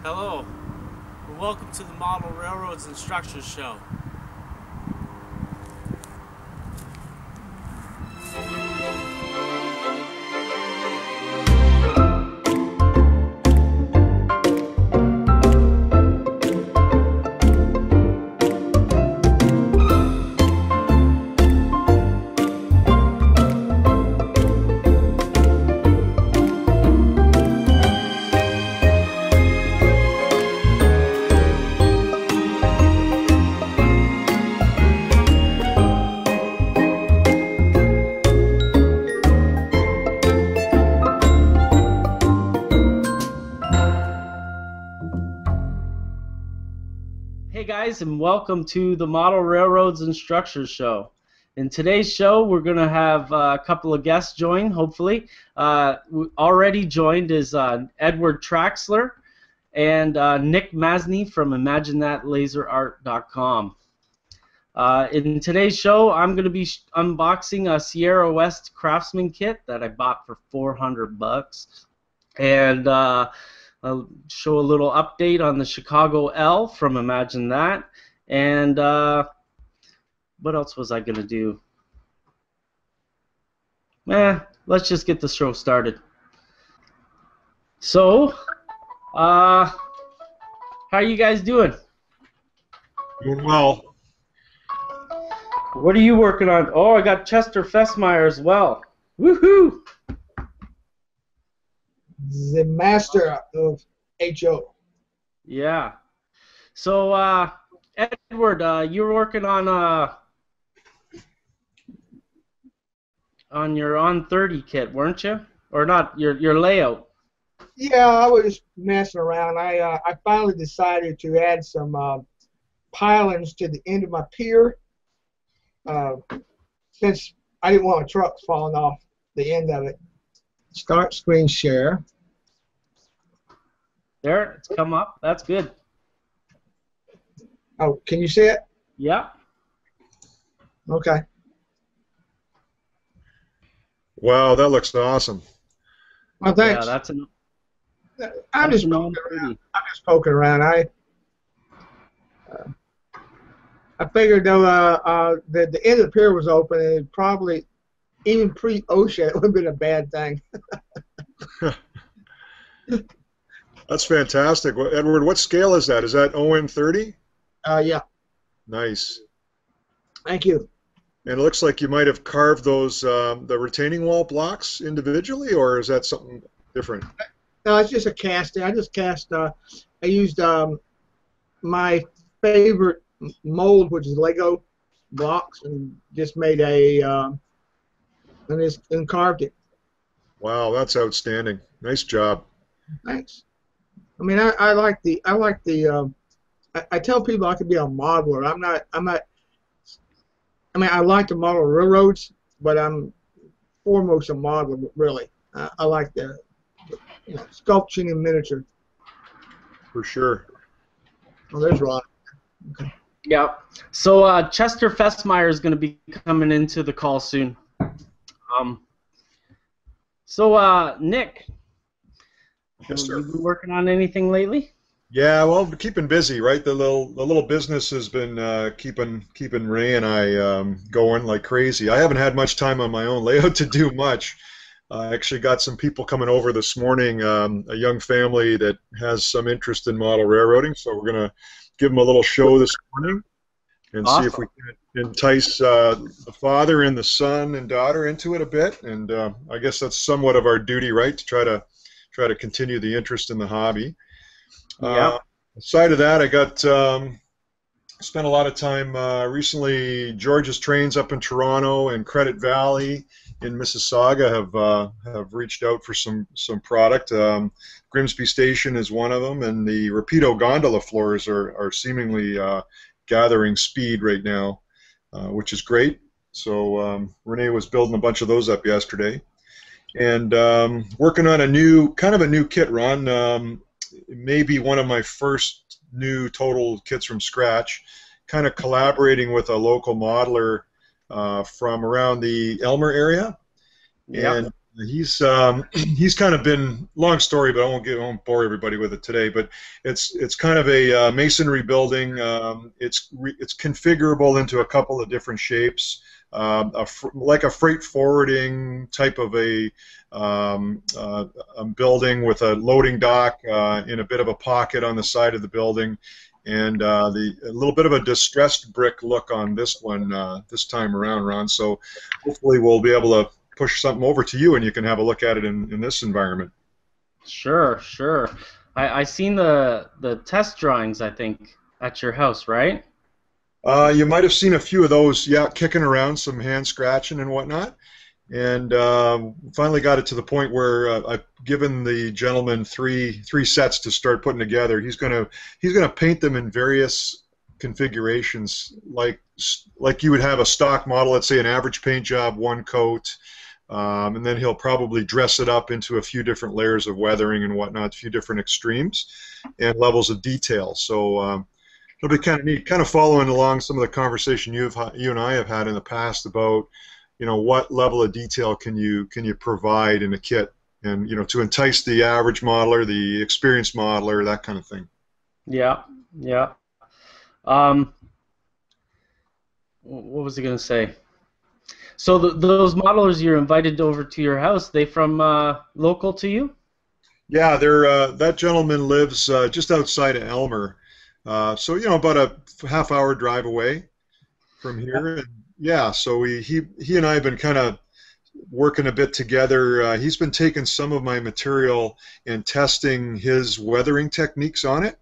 Hello, and welcome to the Model Railroads and Structures Show. Hey guys, and welcome to the Model Railroads and Structures Show. In today's show, we're going to have a couple of guests join, hopefully. Already joined is Edward Traxler and Nick Masney from ImagineThatLaserArt.com. In today's show, I'm going to be unboxing a Sierra West Craftsman kit that I bought for $400. And I'll show a little update on the Chicago L from Imagine That. And what else was I going to do? Let's just get the show started. So, how are you guys doing? Doing well. What are you working on? Oh, I got Chester Fessmeyer as well. Woohoo! The master of HO. Yeah. So, Edward, you were working on your on 30 kit, weren't you? Or not? Your layout. Yeah, I was just messing around. I finally decided to add some pilings to the end of my pier, since I didn't want a truck falling off the end of it. Start screen share. There, it's come up. That's good. Oh, can you see it? Yeah. Okay. Wow, that looks awesome. Well, thanks. Yeah, that's an. I'm just poking around. I figured though the end of the pier was open, and it probably, even pre-OSHA, it would have been a bad thing. That's fantastic. Edward, what scale is that? Is that OM30? Yeah. Nice. Thank you. And it looks like you might have carved those the retaining wall blocks individually, or is that something different? No, it's just a casting. I just cast. I used my favorite mold, which is Lego blocks, and just made and carved it. Wow, that's outstanding. Nice job. Thanks. I mean, I like the I tell people I could be a modeler. I'm not. I mean, I like to model railroads, but I'm foremost a modeler, really. I like the sculpting in miniature. For sure. Oh, there's Ron. Okay. Yeah. So Chester Fessmeyer is going to be coming into the call soon. Nick, Yes, sir. you been working on anything lately? Yeah, well, we're keeping busy, right? The little business has been keeping Renee and I going like crazy. I haven't had much time on my own layout to do much. I actually got some people coming over this morning, a young family that has some interest in model railroading, so we're going to give them a little show this morning and Awesome. see if we can entice the father and the son and daughter into it a bit. And I guess that's somewhat of our duty, right, to try to continue the interest in the hobby. Yeah. Aside of that, I got spent a lot of time recently. George's Trains up in Toronto and Credit Valley in Mississauga have reached out for some product. Grimsby Station is one of them, and the Rapido gondola floors are seemingly gathering speed right now, which is great. So Renee was building a bunch of those up yesterday, and working on a new kit run. Maybe one of my first new total kits from scratch, kind of collaborating with a local modeler from around the Elmer area. Yep. And He's kind of been, long story, but I won't bore everybody with it today. But it's kind of a masonry building. It's configurable into a couple of different shapes. Like a freight forwarding type of a building with a loading dock in a bit of a pocket on the side of the building, and a little bit of a distressed brick look on this one this time around, Ron. So hopefully we'll be able to push something over to you and you can have a look at it in this environment. Sure, sure. I seen the test drawings, I think, at your house, right? You might have seen a few of those, yeah, kicking around, some hand scratching and whatnot. And finally got it to the point where I've given the gentleman three sets to start putting together. He's gonna paint them in various configurations, like you would have a stock model, let's say an average paint job, one coat, and then he'll probably dress it up into a few different layers of weathering and whatnot, a few different extremes and levels of detail. So it'll be kind of neat, kind of following along some of the conversation you and I have had in the past about, what level of detail can you provide in a kit, and to entice the average modeler, the experienced modeler, that kind of thing. Yeah, yeah. What was I going to say? So those modelers you're invited over to your house, they from local to you? Yeah, that gentleman lives just outside of Elmer, so about a half-hour drive away from here. And yeah, so he and I have been kind of working a bit together. He's been taking some of my material and testing his weathering techniques on it.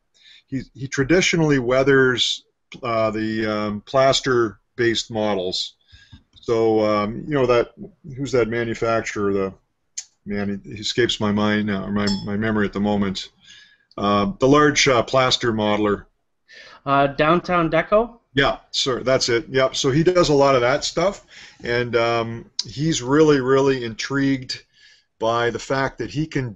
He traditionally weathers the plaster-based models. So who's that manufacturer? He escapes my mind now, or my memory at the moment. The large plaster modeler. Downtown Deco? Yeah, sir, that's it. Yep. So he does a lot of that stuff, and he's really, really intrigued by the fact that he can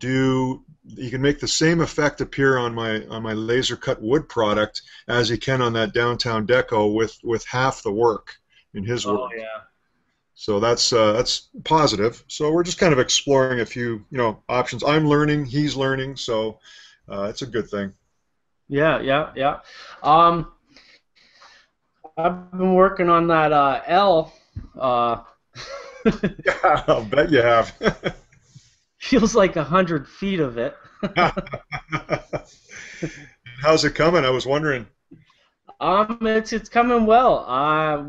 make the same effect appear on my laser cut wood product as he can on that Downtown Deco with half the work in his work. Oh yeah. So that's positive. So we're just kind of exploring a few options. I'm learning, he's learning, so it's a good thing. Yeah, yeah, yeah. I've been working on that L. Yeah, I'll bet you have. Feels like 100 feet of it. How's it coming? I was wondering. It's coming well.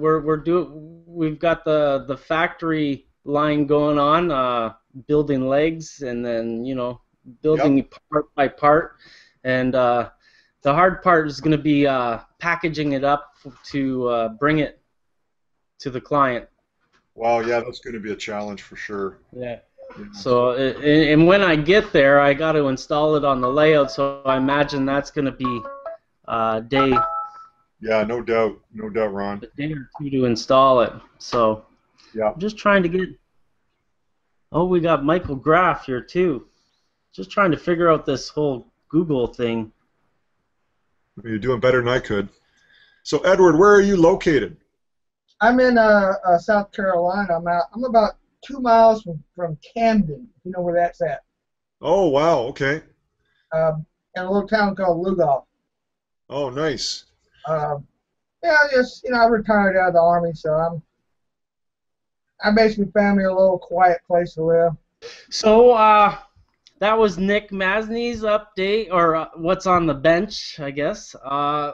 We've got the factory line going on, building legs, and then building part by part, and the hard part is going to be packaging it up to bring it to the client. Wow, yeah, that's going to be a challenge for sure. Yeah. So, and when I get there, I got to install it on the layout. So I imagine that's going to be day. Yeah, no doubt, Ron. A day or two to install it. So yeah, I'm just trying to get. Oh, we got Michael Graff here too. Just trying to figure out this whole Google thing. You're doing better than I could. So, Edward, where are you located? I'm in South Carolina. I'm about 2 miles from Camden. You know where that's at? Oh, wow. Okay. In a little town called Lugoff. Oh, nice. Yeah, I retired out of the Army, so I basically found me a little quiet place to live. So that was Nick Masney's update, or what's on the bench, I guess.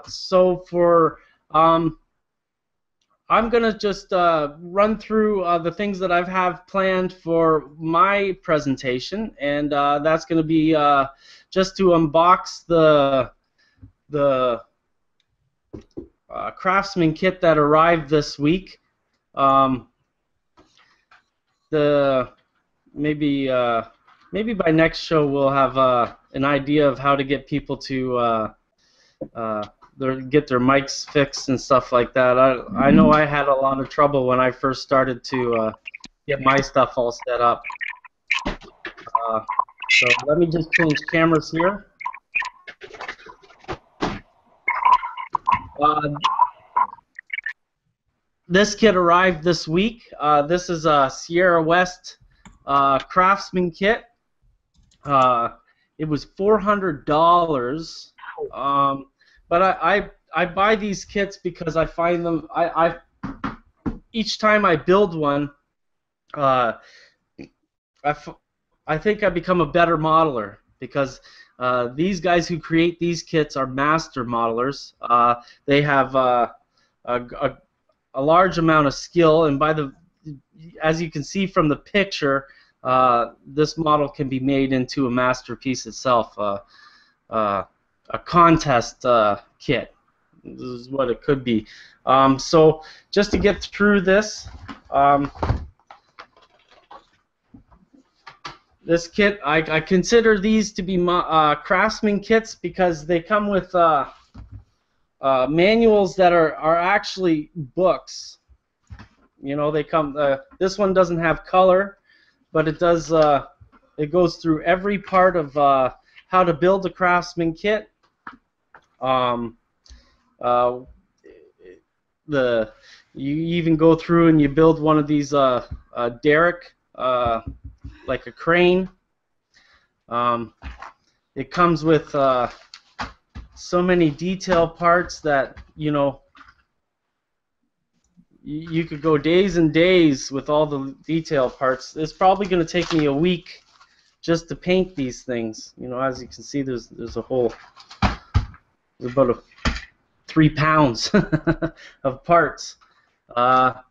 So for I'm gonna just run through the things that I have planned for my presentation, and that's gonna be just to unbox the Craftsman kit that arrived this week. Maybe by next show we'll have an idea of how to get people to get their mics fixed and stuff like that. I know I had a lot of trouble when I first started to get my stuff all set up. So let me just change cameras here. This kit arrived this week. This is a Sierra West Craftsman kit. It was $400. But I buy these kits because I find them. Each time I build one, I think I become a better modeler because these guys who create these kits are master modelers. They have a large amount of skill, and as you can see from the picture, this model can be made into a masterpiece itself, a contest kit. This is what it could be. So just to get through this, this kit, I consider these to be craftsman kits because they come with manuals that are actually books. You know, they come. This one doesn't have color, but it does. It goes through every part of how to build a craftsman kit. You even go through and you build one of these derrick, like a crane. It comes with so many detail parts that you could go days and days with all the detail parts. It's probably going to take me a week just to paint these things. As you can see, there's about 3 pounds of parts. Other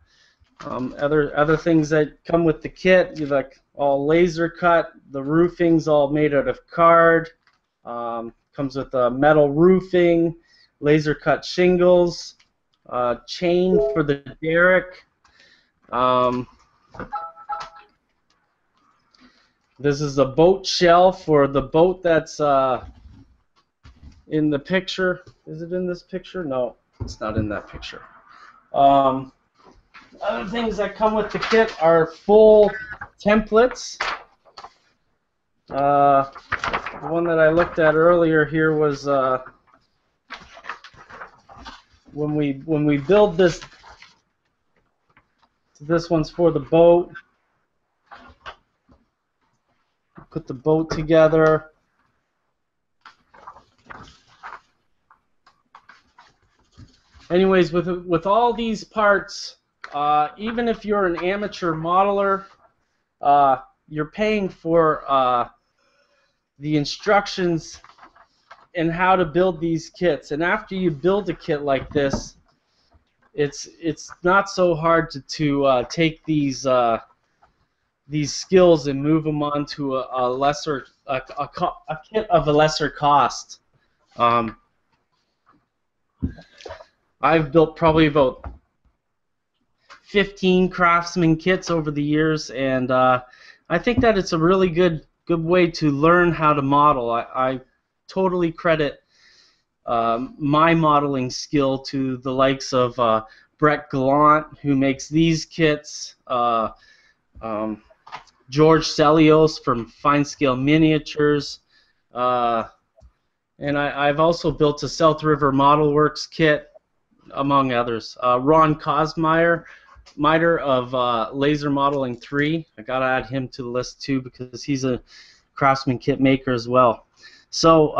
things that come with the kit, like all laser cut. The roofing's all made out of card. Comes with metal roofing, laser cut shingles, chain for the derrick. This is a boat shell for the boat that's in the picture. Is it in this picture? No, it's not in that picture. Other things that come with the kit are full templates. The one that I looked at earlier here was when we build this. This one's for the boat. Put the boat together. Anyways, with all these parts, even if you're an amateur modeler, you're paying for the instructions and how to build these kits. And after you build a kit like this, it's not so hard to take these skills and move them on to a kit of a lesser cost. I've built probably about 15 craftsman kits over the years, and I think that it's a really good way to learn how to model. I totally credit my modeling skill to the likes of Brett Gallant, who makes these kits, George Celios from Fine Scale Miniatures, and I've also built a South River Model Works kit, among others. Ron Cosmeyer of Laser Modeling 3. I gotta add him to the list too because he's a craftsman kit maker as well. So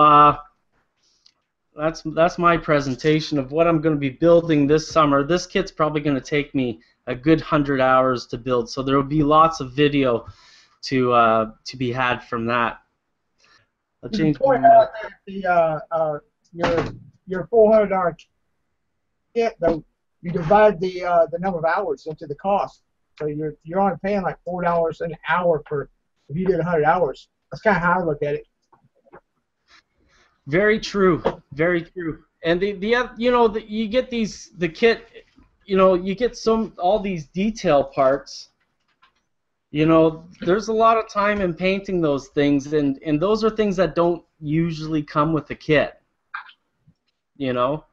that's my presentation of what I'm going to be building this summer. This kit's probably going to take me a good 100 hours to build, so there will be lots of video to be had from that. I'll change my out that your $400 kit, though, you divide the number of hours into the cost, so you're only paying like $4 an hour for if you did 100 hours. That's kind of how I look at it. Very true, very true. And you get the kit, you get all these detail parts. There's a lot of time in painting those things, and those are things that don't usually come with the kit. You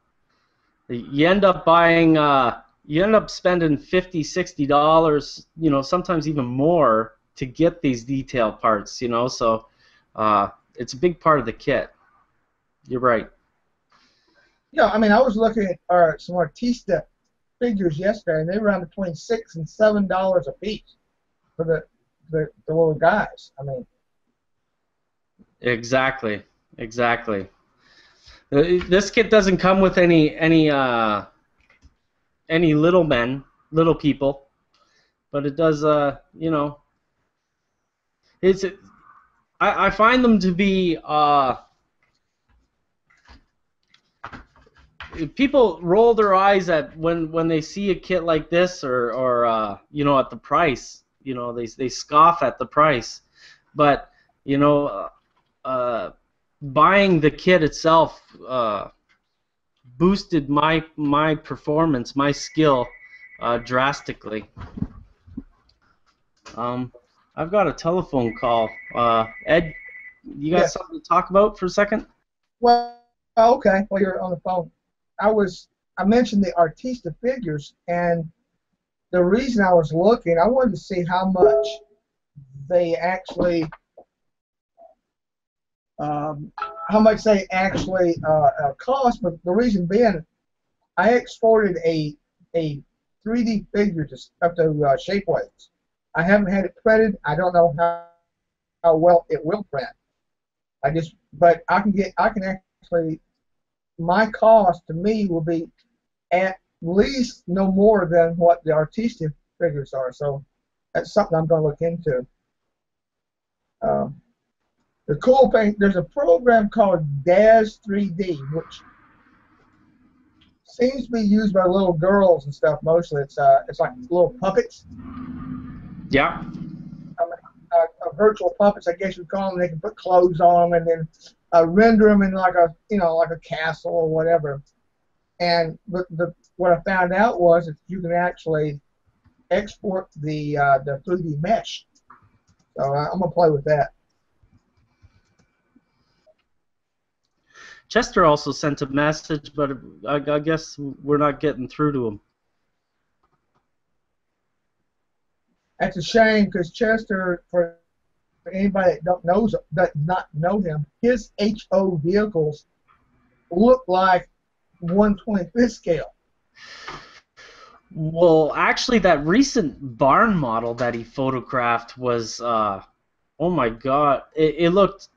end up buying, you end up spending $50, $60, sometimes even more to get these detail parts. So it's a big part of the kit. You're right. Yeah, I mean, I was looking at some Artista figures yesterday, and they were around between $6 and $7 a piece for the little guys. I mean, Exactly. Exactly. This kit doesn't come with any little men, little people, but it does. You know, it's. I find them to be. People roll their eyes at when they see a kit like this, or you know, at the price. You know, they scoff at the price, but you know, buying the kit itself boosted my performance, my skill drastically. I've got a telephone call. Ed, you got yes. something to talk about for a second? Well, okay. Well, you're on the phone. I mentioned the Artista figures, and the reason I was looking, I wanted to see how much they actually, cost. But the reason being, I exported a 3D figure up to Shapeways. I haven't had it printed. I don't know how well it will print. But I can actually, my cost to me will be at least no more than what the Artista figures are. So that's something I'm going to look into. The cool thing, there's a program called Daz 3D, which seems to be used by little girls and stuff mostly. It's like little puppets. Yeah. Virtual puppets, I guess you'd call them. They can put clothes on them and then render them in like a castle or whatever. And what I found out was that you can actually export the 3D mesh. So I'm gonna play with that. Chester also sent a message, but I guess we're not getting through to him. That's a shame, because Chester, for anybody that does not know him, his HO vehicles look like 1/25th scale. Well, actually, that recent barn model that he photographed was, oh my God, it looked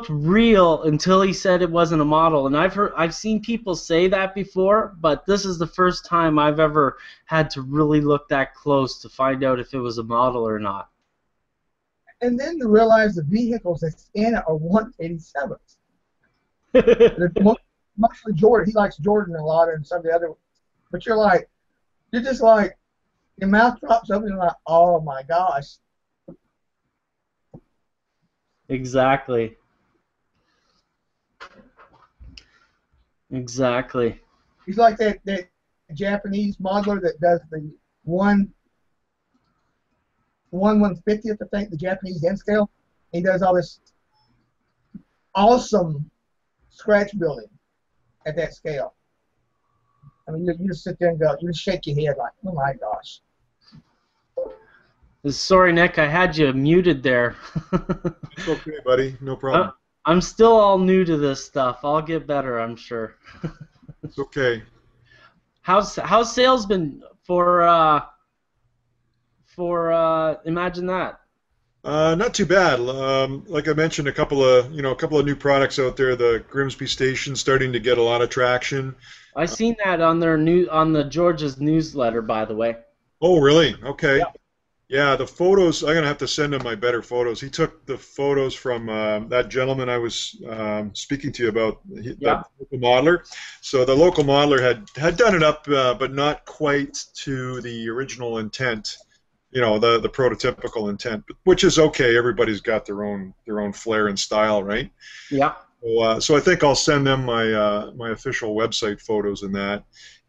real until he said it wasn't a model. And I've seen people say that before, but this is the first time I've ever had to really look that close to find out if it was a model or not. And then you realize the vehicles that's in it are 187s. Mostly Jordan. He likes Jordan a lot, and some of the other. But you're just like, your mouth drops open, and you're like, oh my gosh. Exactly. Exactly. He's like that Japanese modeler that does the 1/150th, I think, the Japanese N scale. He does all this awesome scratch building at that scale. I mean, you just sit there and go, you just shake your head like, oh my gosh. Sorry, Nick, I had you muted there. It's okay, buddy. No problem. I'm still all new to this stuff. I'll get better, I'm sure. It's okay. How's sales been for Imagine That? Not too bad. Like I mentioned, a couple of new products out there. The Grimsby station starting to get a lot of traction. I seen that on on the George's newsletter, by the way. Oh, really? Okay. Yeah. Yeah, the photos, I'm going to have to send him my better photos. He took the photos from that gentleman I was speaking to you about, that local modeler. So the local modeler had done it up, but not quite to the original intent, the prototypical intent, which is okay. Everybody's got their own flair and style, right? Yeah. So I think I'll send them my official website photos and that.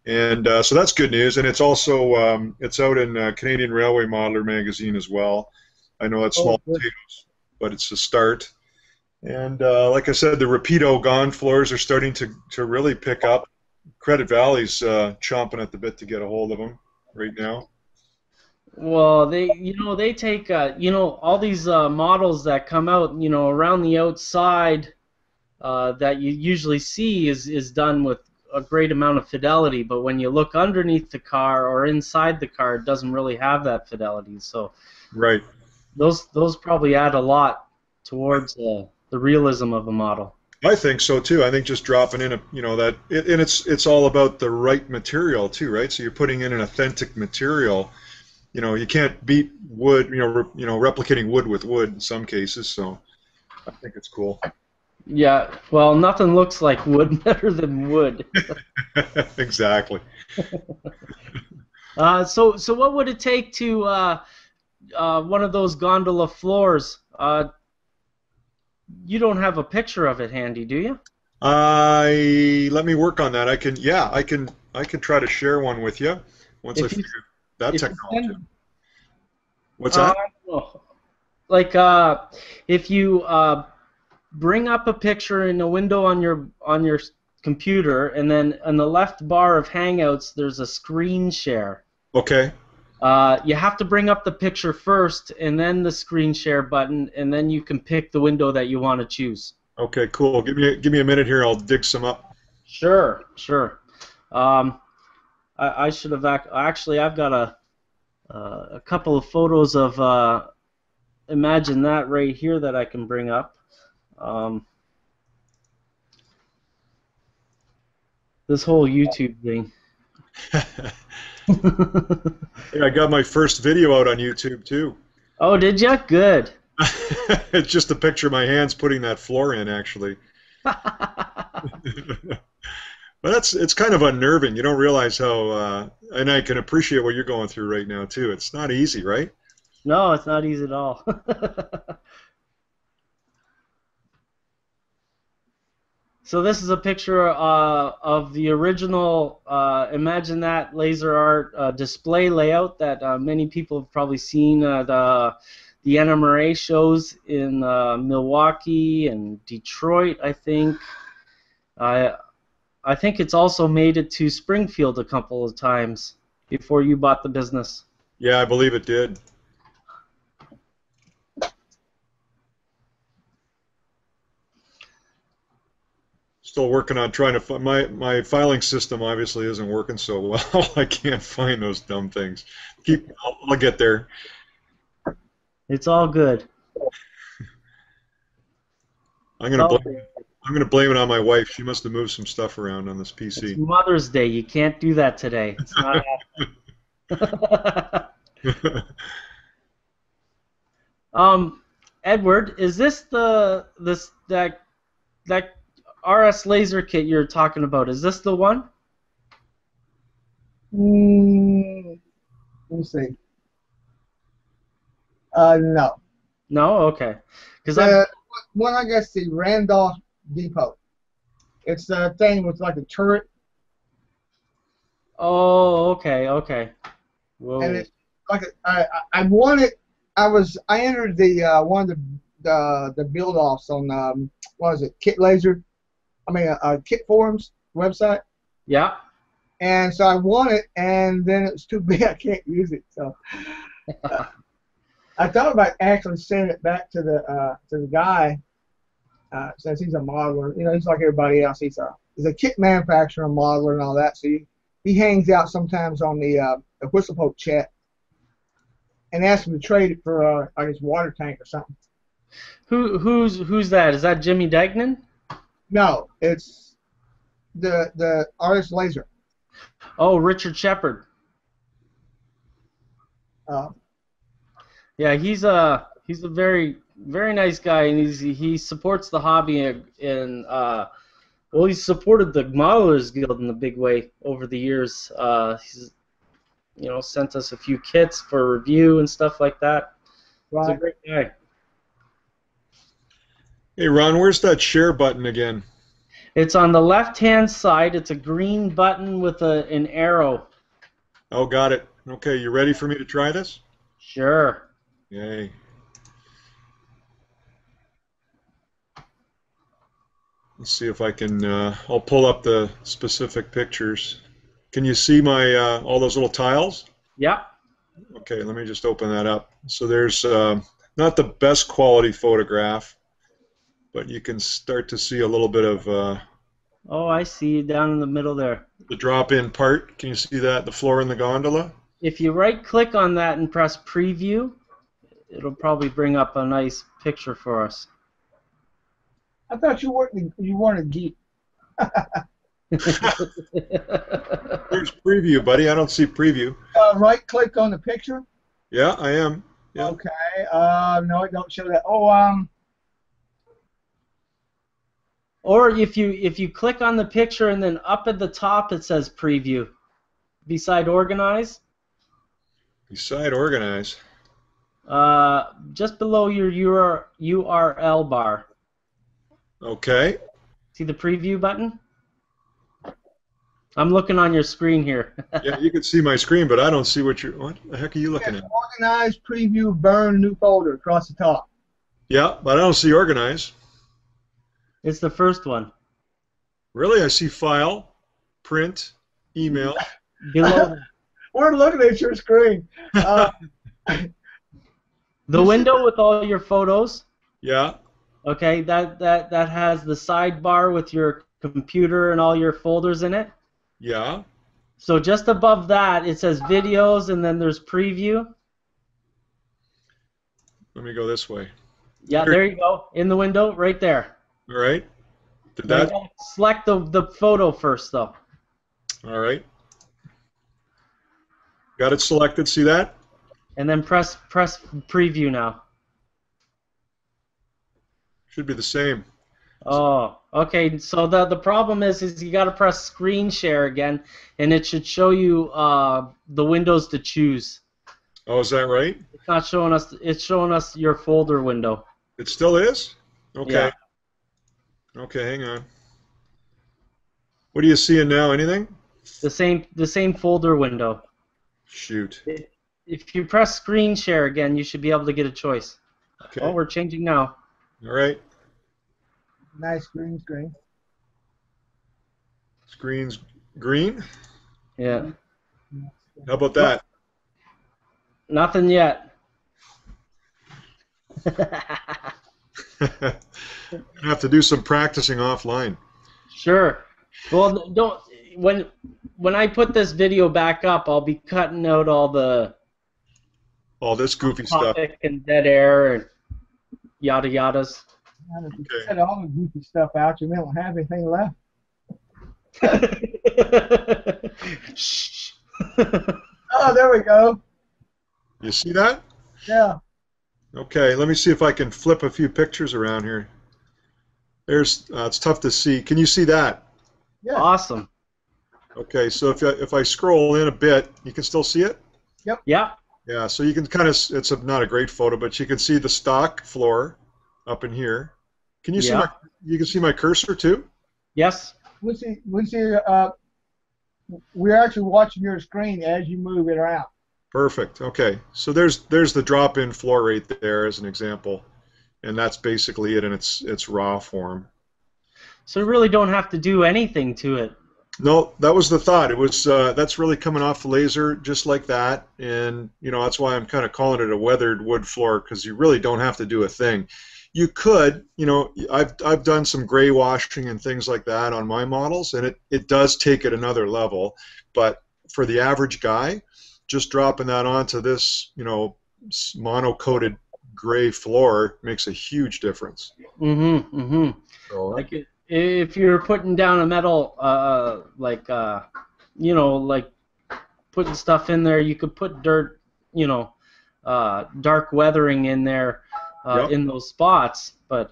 And so that's good news, and it's also it's out in Canadian Railway Modeler magazine as well. I know that's small potatoes, but it's a start. And like I said, the Rapido Gone floors are starting to really pick up. Credit Valley's chomping at the bit to get a hold of them right now. Well, they take all these models that come out around the outside that you usually see is done with a great amount of fidelity, but when you look underneath the car or inside the car, it doesn't really have that fidelity. So right. Those probably add a lot towards the realism of a model. I think so too. I think just dropping in a, that, and it's all about the right material too, right? So you're putting in an authentic material. You can't beat wood. Replicating wood with wood in some cases. So I think it's cool. Yeah, well, nothing looks like wood better than wood. Exactly. So what would it take to one of those gondola floors? You don't have a picture of it handy, do you? Let me work on that. I can try to share one with you once I If you figure that if you technology. send, What's that? oh, like if you bring up a picture in a window on your computer, and then on the left bar of Hangouts, there's a screen share. Okay. You have to bring up the picture first, and then the screen share button, and then you can pick the window that you want to choose. Okay, cool. Give me a minute here. I'll dig some up. Sure, sure. I should have actually. I've got a couple of photos of imagine that right here that I can bring up. This whole YouTube thing. Yeah, I got my first video out on YouTube too. Oh, did ya? Good. It's just a picture of my hands putting that floor in, actually. But it's kind of unnerving. You don't realize how, and I can appreciate what you're going through right now too. It's not easy, right? No, it's not easy at all. So this is a picture of the original Imagine That laser art display layout that many people have probably seen at the NMRA shows in Milwaukee and Detroit, I think. I think it's also made it to Springfield a couple of times before you bought the business. Yeah, I believe it did. Still working on trying to find my filing system. Obviously, isn't working so well. I can't find those dumb things. I'll get there. It's all good. I'm gonna blame it on my wife. She must have moved some stuff around on this PC. It's Mother's Day. You can't do that today. It's not happening. Edward, is this that RS laser kit you're talking about? Is this the one? Let me see. No. No, okay. Because one, I guess, the Randolph Depot. It's a thing with like a turret. Oh, okay, okay. Whoa. And it's like I won it. I entered the one of the build offs on what is it, Kit Laser? I mean Kit Forums website. Yeah. And so I won it, and then it was too big. I can't use it. So I thought about actually sending it back to the guy, since he's a modeler. You know, he's like everybody else. He's a kit manufacturer, and modeler, and all that. So he hangs out sometimes on the Whistle Poke chat, and asks him to trade it for like his water tank or something. Who's that? Is that Jimmy Degnan? No, it's the RS Laser. Oh, Richard Shepard. Yeah, he's a very nice guy, and he supports the hobby, and well, he's supported the Modelers Guild in a big way over the years. He's sent us a few kits for review and stuff like that. Right. He's a great guy. Hey Ron, where's that share button again? It's on the left-hand side. It's a green button with an arrow. Oh, got it. Okay, you ready for me to try this? Sure. Yay. Let's see if I can, I'll pull up the specific pictures. Can you see my, all those little tiles? Yeah. Okay, let me just open that up. So there's not the best quality photograph, but you can start to see a little bit of Oh, I see down in the middle there. the drop-in part. Can you see that, the floor in the gondola? If you right-click on that and press Preview, it'll probably bring up a nice picture for us. I thought you weren't a geek. There's preview, buddy. I don't see preview. Right click on the picture. Yeah, I am. Yeah. Okay. No, it don't show that. Oh, Or if you click on the picture and then up at the top it says preview, beside organize. Beside organize. Just below your URL bar. Okay. See the preview button? I'm looking on your screen here. Yeah, you can see my screen, but I don't see what the heck are you looking at? Organize, preview, burn, new folder across the top. Yeah, but I don't see organize. It's the first one. Really? I see file, print, email. Below. We're looking at your screen. The window with all your photos. Yeah. Okay, that has the sidebar with your computer and all your folders in it. Yeah. So just above that, it says videos, and then there's preview. Let me go this way. Yeah, there you go. In the window, right there. All right. Did Now that? you gotta select the photo first, though. All right. Got it selected. See that? And then press preview now. Should be the same. Oh, okay. So the problem is you got to press screen share again, and it should show you the windows to choose. Oh, is that right? It's not showing us. It's showing us your folder window. It still is? Okay. Yeah. Okay, hang on. What are you seeing now? Anything? The same folder window. Shoot. If you press screen share again, you should be able to get a choice. Okay. Oh, we're changing now. All right. Nice green screen. Screen's green. Yeah. How about that? Nothing yet. I have to do some practicing offline. Sure. Well, don't when I put this video back up, I'll be cutting out all This goofy stuff. topic and dead air and yada yadas. If you cut all the goofy stuff out, you don't have anything left. Shh. Oh, there we go. You see that? Yeah. Okay, let me see if I can flip a few pictures around here. There's, it's tough to see. Can you see that? Yeah. Awesome. Okay, so if I scroll in a bit, you can still see it? Yep. Yeah. Yeah, so you can kind of, it's not a great photo, but you can see the stock floor up in here. Can you see you can see my cursor too? Yes. We see. We're actually watching your screen as you move it around. Perfect. Okay, so there's the drop-in floor right there as an example, and that's basically it in its raw form. So you really don't have to do anything to it. No, that was the thought. It was that's really coming off the laser just like that, and that's why I'm kind of calling it a weathered wood floor, because you really don't have to do a thing. You could, I've done some gray washing and things like that on my models, and it does take it another level. But for the average guy, just dropping that onto this, mono-coated gray floor makes a huge difference. Mm-hmm. Mm-hmm. So, Like if you're putting down a metal, like putting stuff in there, you could put dirt, dark weathering in there. In those spots, but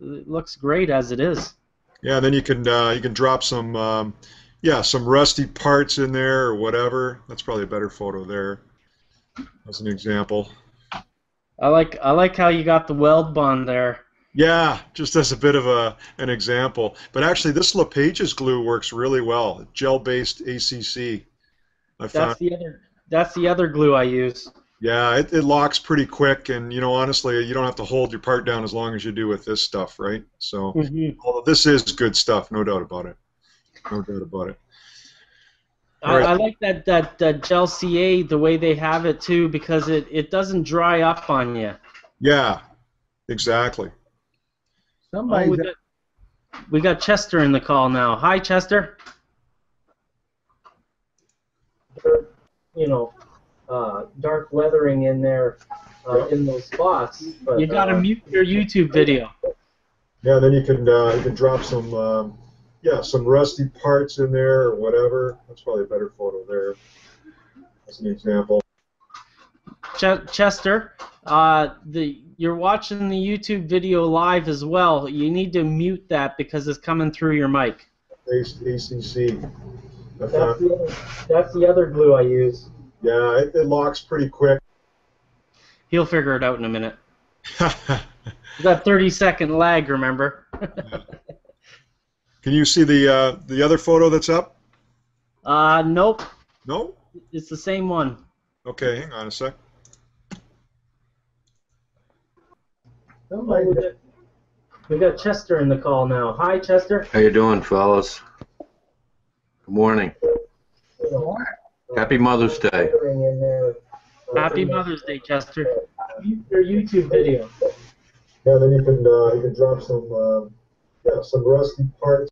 it looks great as it is. Yeah, then you can drop some some rusty parts in there or whatever. That's probably a better photo there as an example. I like how you got the weld bond there. Yeah, just as a bit of an example. But actually, this LePage's glue works really well. Gel-based ACC. That's the other glue I use. Yeah, it locks pretty quick, and honestly, you don't have to hold your part down as long as you do with this stuff, right? So, although this is good stuff, no doubt about it. No doubt about it. I like that Gel CA the way they have it too, because it doesn't dry up on you. Yeah, exactly. We got Chester in the call now. Hi, Chester. Dark weathering in there in those spots. But, you gotta mute your YouTube video. Yeah, then you can drop some some rusty parts in there or whatever. That's probably a better photo there. That's an example. Chester, you're watching the YouTube video live as well. You need to mute that because it's coming through your mic. ACC. That's the other glue I use. Yeah, it locks pretty quick. He'll figure it out in a minute. That 30-second lag, remember? Can you see the other photo that's up? Nope. No? It's the same one. Okay, hang on a sec. We got Chester in the call now. Hi, Chester. How you doing, fellas? Good morning. Happy Mother's Day. Happy Mother's Day, Chester. Mute your YouTube video. Yeah, then you can drop some rusty parts.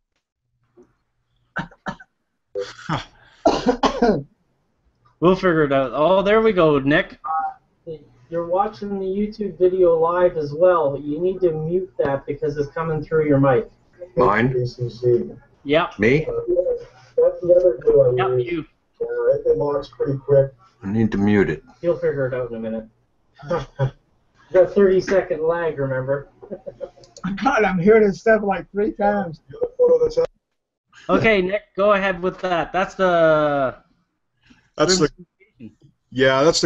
We'll figure it out. Oh, there we go, Nick. You're watching the YouTube video live as well. You need to mute that because it's coming through your mic. Mine? Yep. Me? That's the other glue I use. Yep, you. It locks pretty quick. I need to mute it. He'll figure it out in a minute. That 30-second lag, remember? God, I'm hearing this stuff like 3 times. The other photo that's up. Okay, Nick, go ahead with that. That's the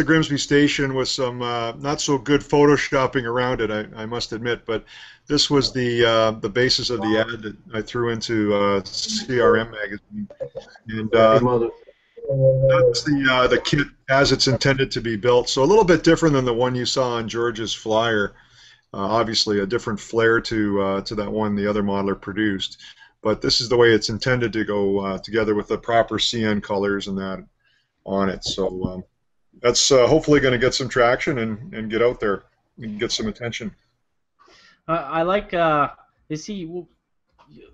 Grimsby Station with some not so good photoshopping around it, I must admit. But this was the basis of the ad that I threw into CRM magazine, and that's the kit as it's intended to be built. So a little bit different than the one you saw on George's flyer. Obviously, a different flair to that one the other modeler produced. But this is the way it's intended to go together with the proper CN colors and that on it. So that's hopefully going to get some traction and get out there and get some attention. I like, you see,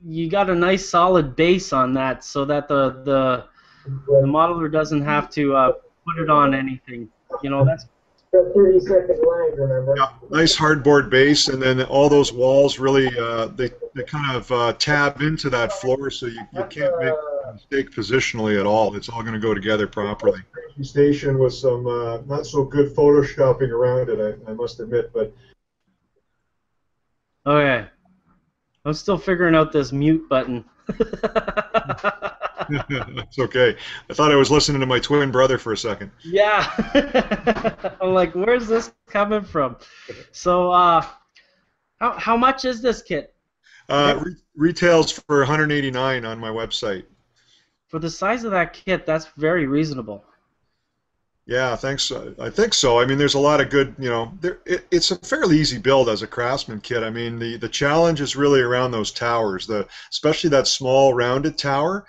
you got a nice solid base on that so that the modeler doesn't have to put it on anything. You know, that's a 30-second lag, remember? Yeah, nice hardboard base, and then all those walls really, they kind of tab into that floor, so you can't make a mistake positionally at all. It's all going to go together properly. Station with some not so good photoshopping around it, I must admit, but. Okay. I'm still figuring out this mute button. It's okay. I thought I was listening to my twin brother for a second. Yeah. I'm like, where's this coming from? So, how much is this kit? Retails for $189 on my website. For the size of that kit, that's very reasonable. Yeah, thanks. I think so. I mean, there's a lot of good, you know, it's a fairly easy build as a Craftsman kit. I mean, the challenge is really around those towers. Especially that small rounded tower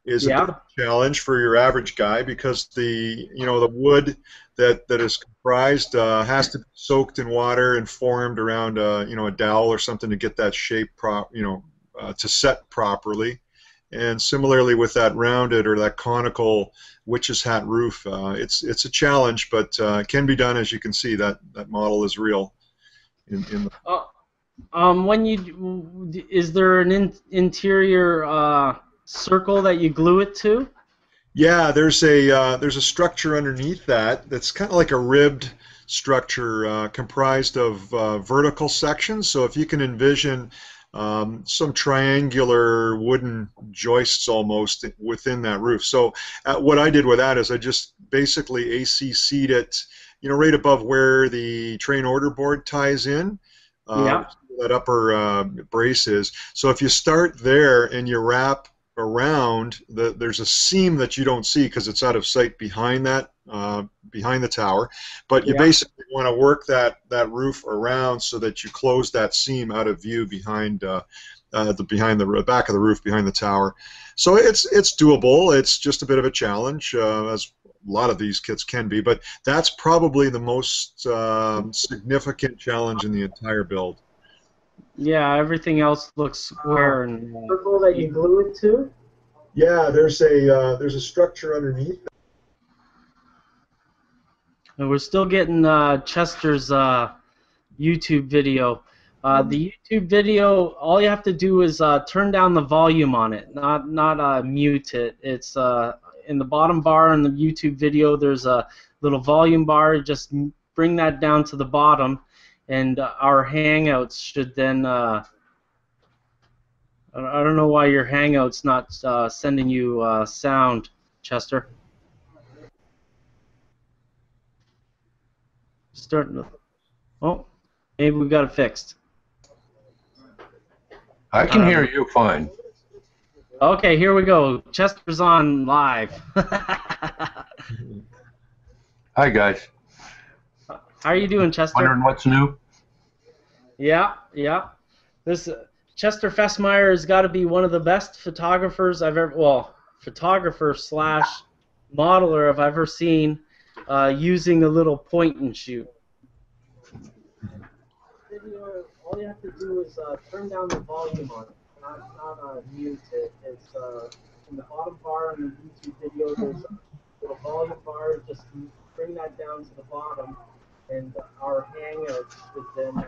is a bit of a challenge for your average guy because the wood that is comprised has to be soaked in water and formed around a dowel or something to get that shape to set properly. And similarly with that rounded or that conical witch's hat roof, it's a challenge, but it can be done. As you can see, that model is real. Is there an interior circle that you glue it to? Yeah, there's a structure underneath that's kind of like a ribbed structure comprised of vertical sections. So if you can envision some triangular wooden joists almost within that roof. So what I did with that is I just basically ACC'd it, right above where the train order board ties in. That upper brace is. So if you start there and you wrap around, there's a seam that you don't see because it's out of sight behind that, behind the tower. But you basically want to work that roof around so that you close that seam out of view behind the back of the roof behind the tower. So it's doable. It's just a bit of a challenge, as a lot of these kits can be. But that's probably the most significant challenge in the entire build. Yeah, everything else looks square and circle that you glue it to. Yeah, there's a structure underneath. And we're still getting Chester's YouTube video. The YouTube video, all you have to do is turn down the volume on it, not mute it. It's in the bottom bar in the YouTube video. There's a little volume bar. Just bring that down to the bottom, and our Hangouts should then. I don't know why your Hangout's not sending you sound, Chester. Starting to. Oh, maybe we got it fixed. I can hear you fine. Okay, here we go. Chester's on live. Hi, guys. How are you doing, Chester? Wondering what's new? Yeah. This Chester Fessmeyer has got to be one of the best photographers I've ever, well, photographer slash modeler I've ever seen using a little point and shoot. All you have to do is turn down the volume on it, not mute it. It's in the bottom bar in the YouTube video. There's a little volume bar. Just bring that down to the bottom, and our Hangouts should then.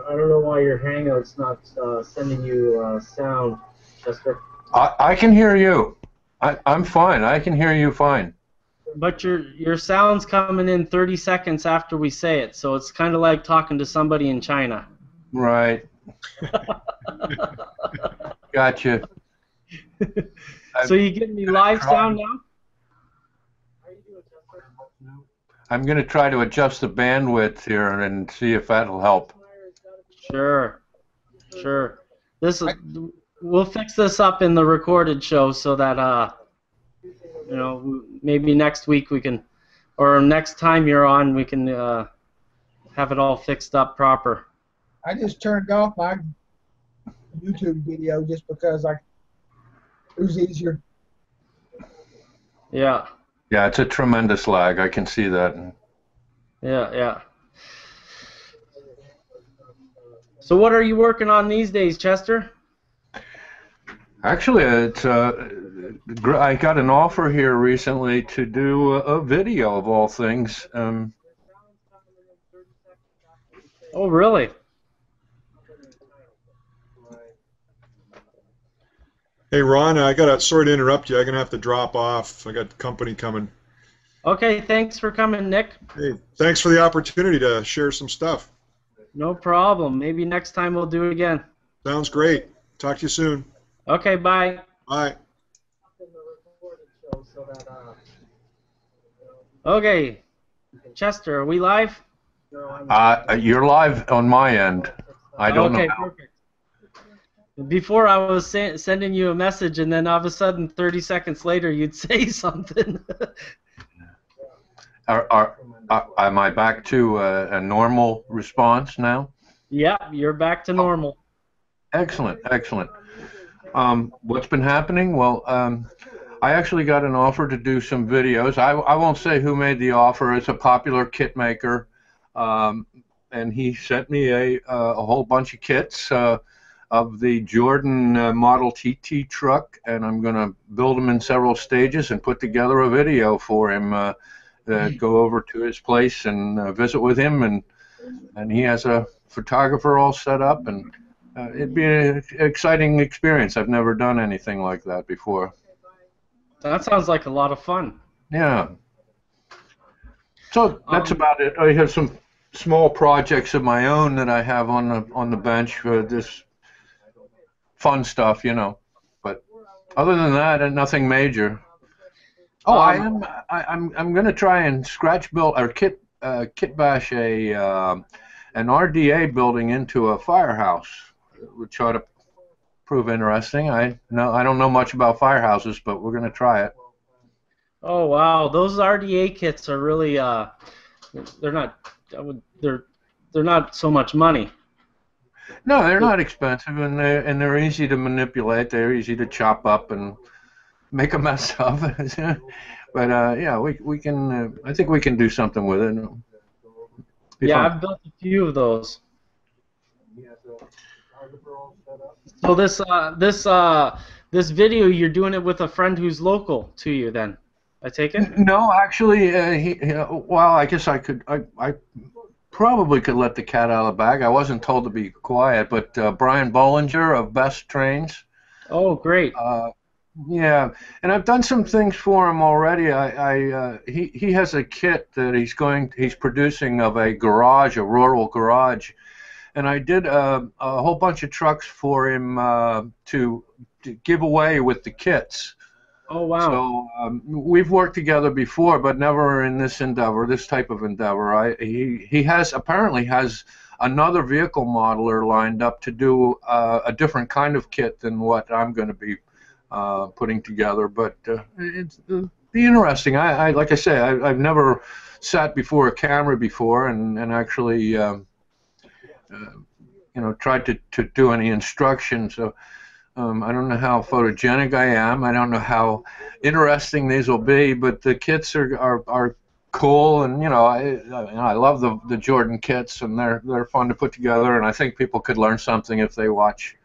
I don't know why your Hangout's not sending you sound, Chester. I can hear you. I'm fine. I can hear you fine. But your sound's coming in 30 seconds after we say it, so it's kind of like talking to somebody in China. Right. Gotcha. So you getting me live sound now? How are you doing, Chester? I'm going to try to adjust the bandwidth here and see if that'll help. Sure. We'll fix this up in the recorded show so that you know, maybe next week we can, or next time you're on, we can have it all fixed up proper. I just turned off my YouTube video just because it was easier. Yeah. Yeah, it's a tremendous lag. I can see that. Yeah. So what are you working on these days, Chester? Actually, it's I got an offer here recently to do a video of all things. Oh, really? Hey, Ron, sorry to interrupt you. I'm going to have to drop off. I got company coming. Okay, thanks for coming, Nick. Hey, thanks for the opportunity to share some stuff. No problem. Maybe next time we'll do it again. Sounds great. Talk to you soon. Okay, bye. Bye. Okay, Chester, are we live? You're live on my end. I don't know. Okay, perfect. Before I was sending you a message, and then all of a sudden, 30 seconds later, you'd say something. Am I back to a normal response now? Yeah, you're back to normal. Excellent. What's been happening? Well, I actually got an offer to do some videos. I won't say who made the offer. It's a popular kit maker, and he sent me a whole bunch of kits of the Jordan Model TT truck, and I'm going to build them in several stages and put together a video for him. Go over to his place and visit with him, and he has a photographer all set up, and it'd be an exciting experience. I've never done anything like that before. That sounds like a lot of fun. Yeah. So that's about it. I have some small projects of my own that I have on the bench for this fun stuff, you know. But other than that, nothing major. Oh, I'm going to try and scratch build or kit bash an RDA building into a firehouse, which ought to prove interesting. I don't know much about firehouses, but we're going to try it. Oh wow, those RDA kits are really they're not so much money. No, they're not expensive, and they're easy to manipulate. They're easy to chop up and make a mess of. But yeah, we can. I think we can do something with it. Yeah, I've built a few of those. So this video, you're doing it with a friend who's local to you, then? I take it? No, actually, well, I guess I probably could let the cat out of the bag. I wasn't told to be quiet, but Brian Bollinger of Best Trains. Oh, great. Yeah, and I've done some things for him already. He has a kit that he's producing of a garage, a rural garage, and I did a whole bunch of trucks for him to give away with the kits. Oh, wow. So we've worked together before, but never in this endeavor, this type of endeavor. He apparently has another vehicle modeler lined up to do a different kind of kit than what I'm going to be putting together. But it'd be interesting. Like I say, I've never sat before a camera before and actually tried to do any instruction. So. I don't know how photogenic I am. I don't know how interesting these will be, but the kits are cool, and I love the Jordan kits, and they're fun to put together, and I think people could learn something if they watch.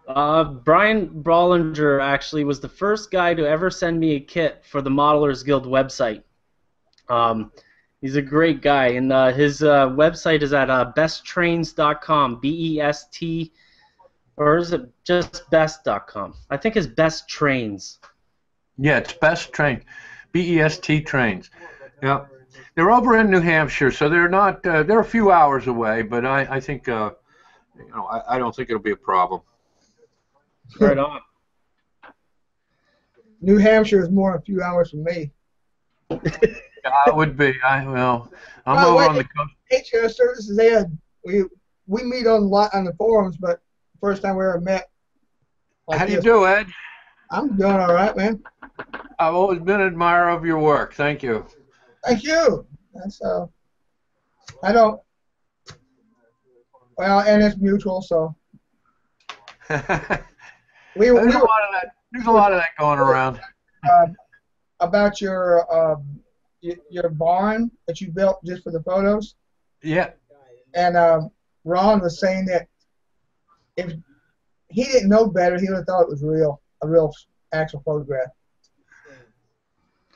Brian Bollinger actually was the first guy to ever send me a kit for the Modelers Guild website. He's a great guy, and his website is at besttrains.com, BEST. Or is it just best.com? I think it's Best Trains. Yeah, it's Best Trains. BEST Trains. Yeah. They're over in New Hampshire, so they're not, they're a few hours away, but I think, I don't think it'll be a problem. Right on. New Hampshire is more than a few hours from me. Yeah, it would be. I'm over on the coast. HR services, we meet on the forums, but first time we ever met. How do you do, Ed? I'm doing all right, man. I've always been an admirer of your work. Thank you. Thank you. That's I don't. Well, and it's mutual, so. There's a lot of that going around. About your barn that you built just for the photos. Yeah. And Ron was saying that if he didn't know better, he would have thought it was a real actual photograph.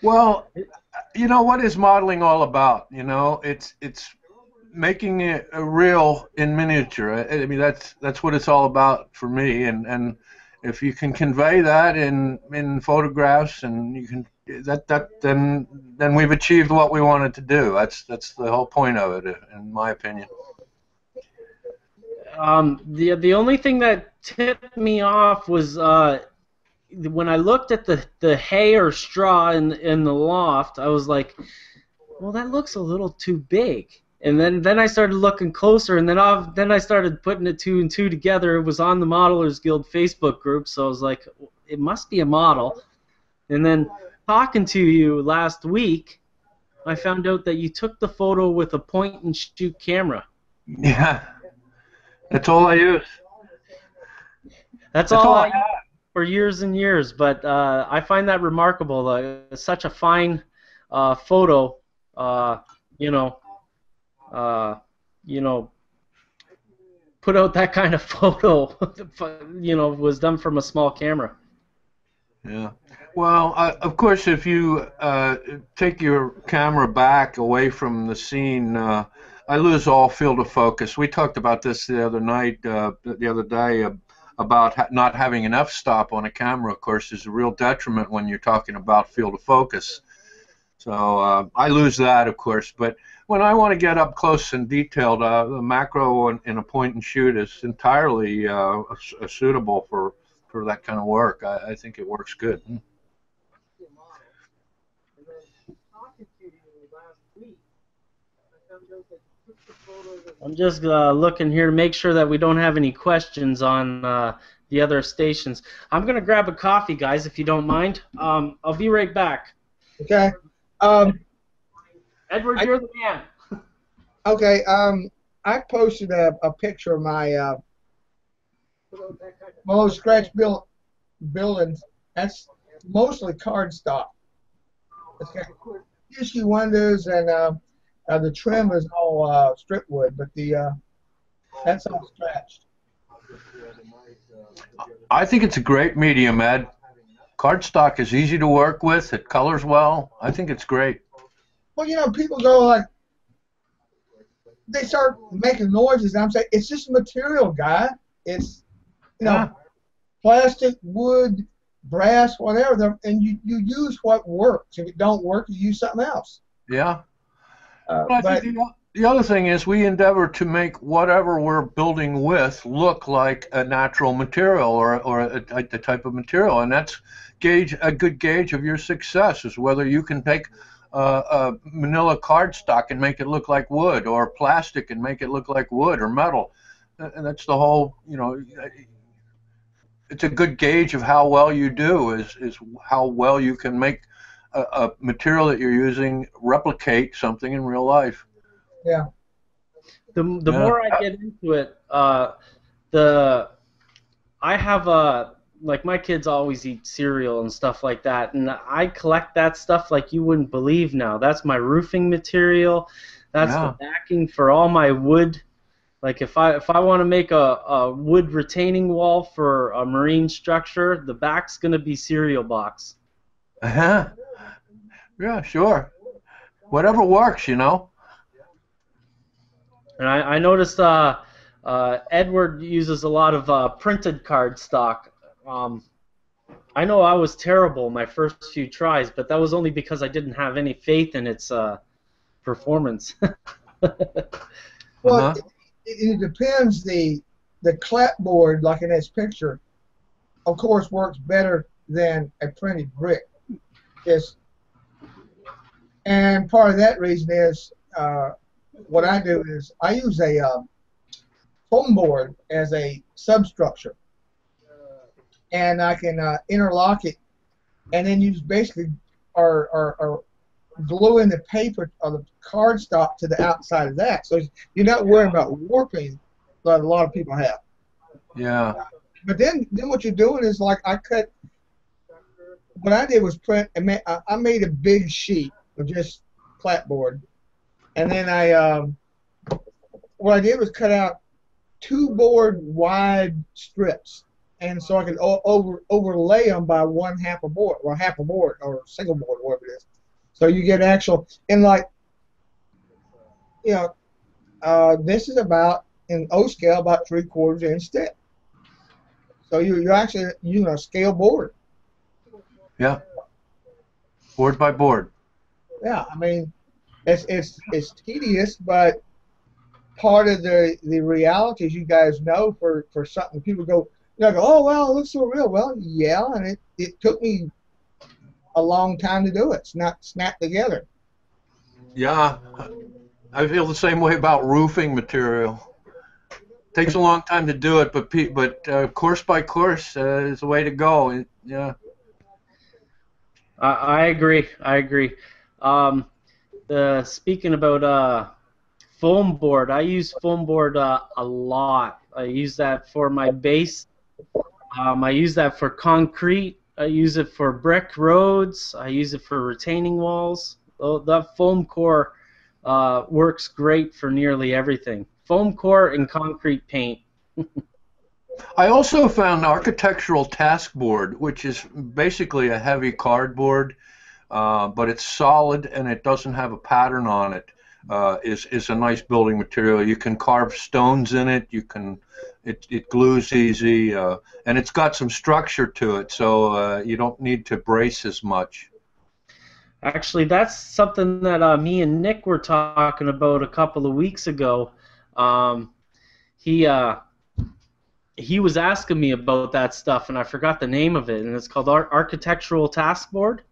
Well, what is modeling all about? It's making it real in miniature. I mean, that's what it's all about for me. And if you can convey that in photographs, and you can then we've achieved what we wanted to do. That's the whole point of it, in my opinion. The only thing that tipped me off was when I looked at the hay or straw in the loft. I was like, well, that looks a little too big. And then I started looking closer, and then I started putting it two and two together. It was on the Modelers Guild Facebook group, so I was like, it must be a model. And then talking to you last week, I found out that you took the photo with a point-and-shoot camera. Yeah. That's all I use. That's all I have for years and years, but I find that remarkable. Such a fine photo, put out that kind of photo, was done from a small camera. Yeah. Well, of course, if you take your camera back away from the scene, I lose all field of focus. We talked about this the other day, about not having an f-stop on a camera, of course, is a real detriment when you're talking about field of focus. So I lose that, of course. But when I want to get up close and detailed, the macro in a point and shoot is entirely suitable for that kind of work. I think it works good. I'm just looking here to make sure that we don't have any questions on the other stations. I'm going to grab a coffee, guys, if you don't mind. I'll be right back. Okay. Edward, you're the man. Okay. I posted a picture of my those scratch buildings. That's mostly cardstock. It's got issue windows, and the trim is all strip wood, but that's all scratched. I think it's a great medium, Ed. Cardstock is easy to work with. It colors well. I think it's great. Well, you know, people go like, they start making noises, and I'm saying, it's just a material, guy. It's, you know, Yeah. plastic, wood, brass, whatever, and you use what works. If it don't work, you use something else. Yeah. Well, I But think the other thing is we endeavor to make whatever we're building with look like a natural material or a type of material, and that's a good gauge of your success is whether you can take a manila cardstock and make it look like wood, or plastic and make it look like wood or metal, and that's the whole. You know, it's a good gauge of how well you do is how well you can make a material that you're using replicate something in real life. yeah, The more I get into it, I have like my kids always eat cereal and stuff like that, and I collect that stuff like you wouldn't believe now. That's my roofing material. That's the backing for all my wood. Like if I want to make a wood retaining wall for a marine structure, the back's gonna be cereal box. Uh-huh. Yeah, sure. Whatever works, you know. And I noticed Edward uses a lot of printed cardstock. I know I was terrible my first few tries, but that was only because I didn't have any faith in its performance. well, it depends. The clapboard, like in this picture, of course, works better than a printed brick. And part of that reason is what I do is I use a foam board as a substructure, and I can interlock it, and then you just basically are gluing the paper or the cardstock to the outside of that, so you're not worrying about warping like a lot of people have. Yeah. But then what you're doing is like what I did was print. I made a big sheet of just clapboard, and then what I did was cut out 2 board wide strips, and so I could overlay them by half a board or a single board, whatever it is. So you get actual, and like, you know, this is about in O scale about 3/4 inch thick. So you're actually using a scale board. Yeah. Board by board. Yeah, I mean, it's tedious, but part of the realities you guys know for something people go, oh well, it looks so real. Well, yeah, and it took me a long time to do it. It's not snapped together. Yeah, I feel the same way about roofing material. Takes a long time to do it, but course by course is the way to go. Yeah. I agree. Speaking about foam board, I use foam board a lot. I use that for my base. I use that for concrete. I use it for brick roads. I use it for retaining walls. That foam core works great for nearly everything. Foam core and concrete paint. I also found architectural task board, which is basically a heavy cardboard, but it's solid and it doesn't have a pattern on it. Is a nice building material. You can carve stones in it. It glues easy, and it's got some structure to it, so you don't need to brace as much. Actually, that's something that me and Nick were talking about a couple of weeks ago. He was asking me about that stuff, and I forgot the name of it, and it's called Architectural Task Board.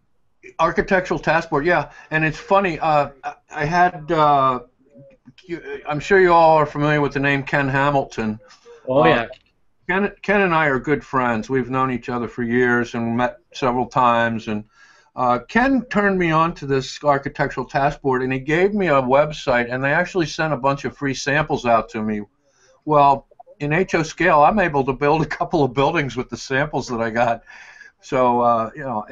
Architectural task board, yeah. And it's funny, I had, I'm sure you all are familiar with the name Ken Hamilton. Oh, yeah. Ken and I are good friends. We've known each other for years and met several times. And Ken turned me on to this architectural task board, and he gave me a website, and they actually sent a bunch of free samples out to me. Well, in HO scale, I'm able to build a couple of buildings with the samples that I got. So, you know,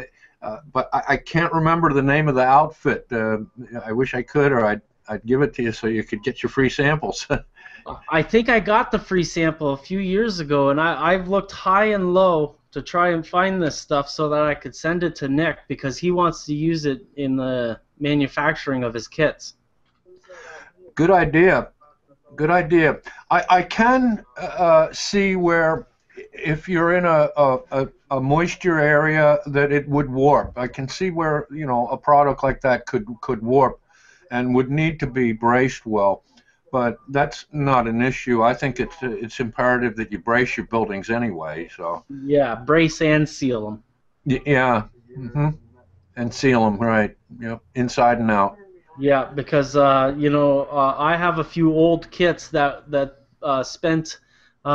but I can't remember the name of the outfit. I wish I could, or I'd give it to you so you could get your free samples. I think I got the free sample a few years ago, and I've looked high and low to try and find this stuff so that I could send it to Nick because he wants to use it in the manufacturing of his kits. Good idea. Good idea. I can see where if you're in a moisture area that it would warp. I can see where, you know, a product like that could warp and would need to be braced well. But that's not an issue. I think it's imperative that you brace your buildings anyway. So yeah, brace and seal them. Yeah, and seal them, right? Yep, inside and out. Yeah, because you know, I have a few old kits that spent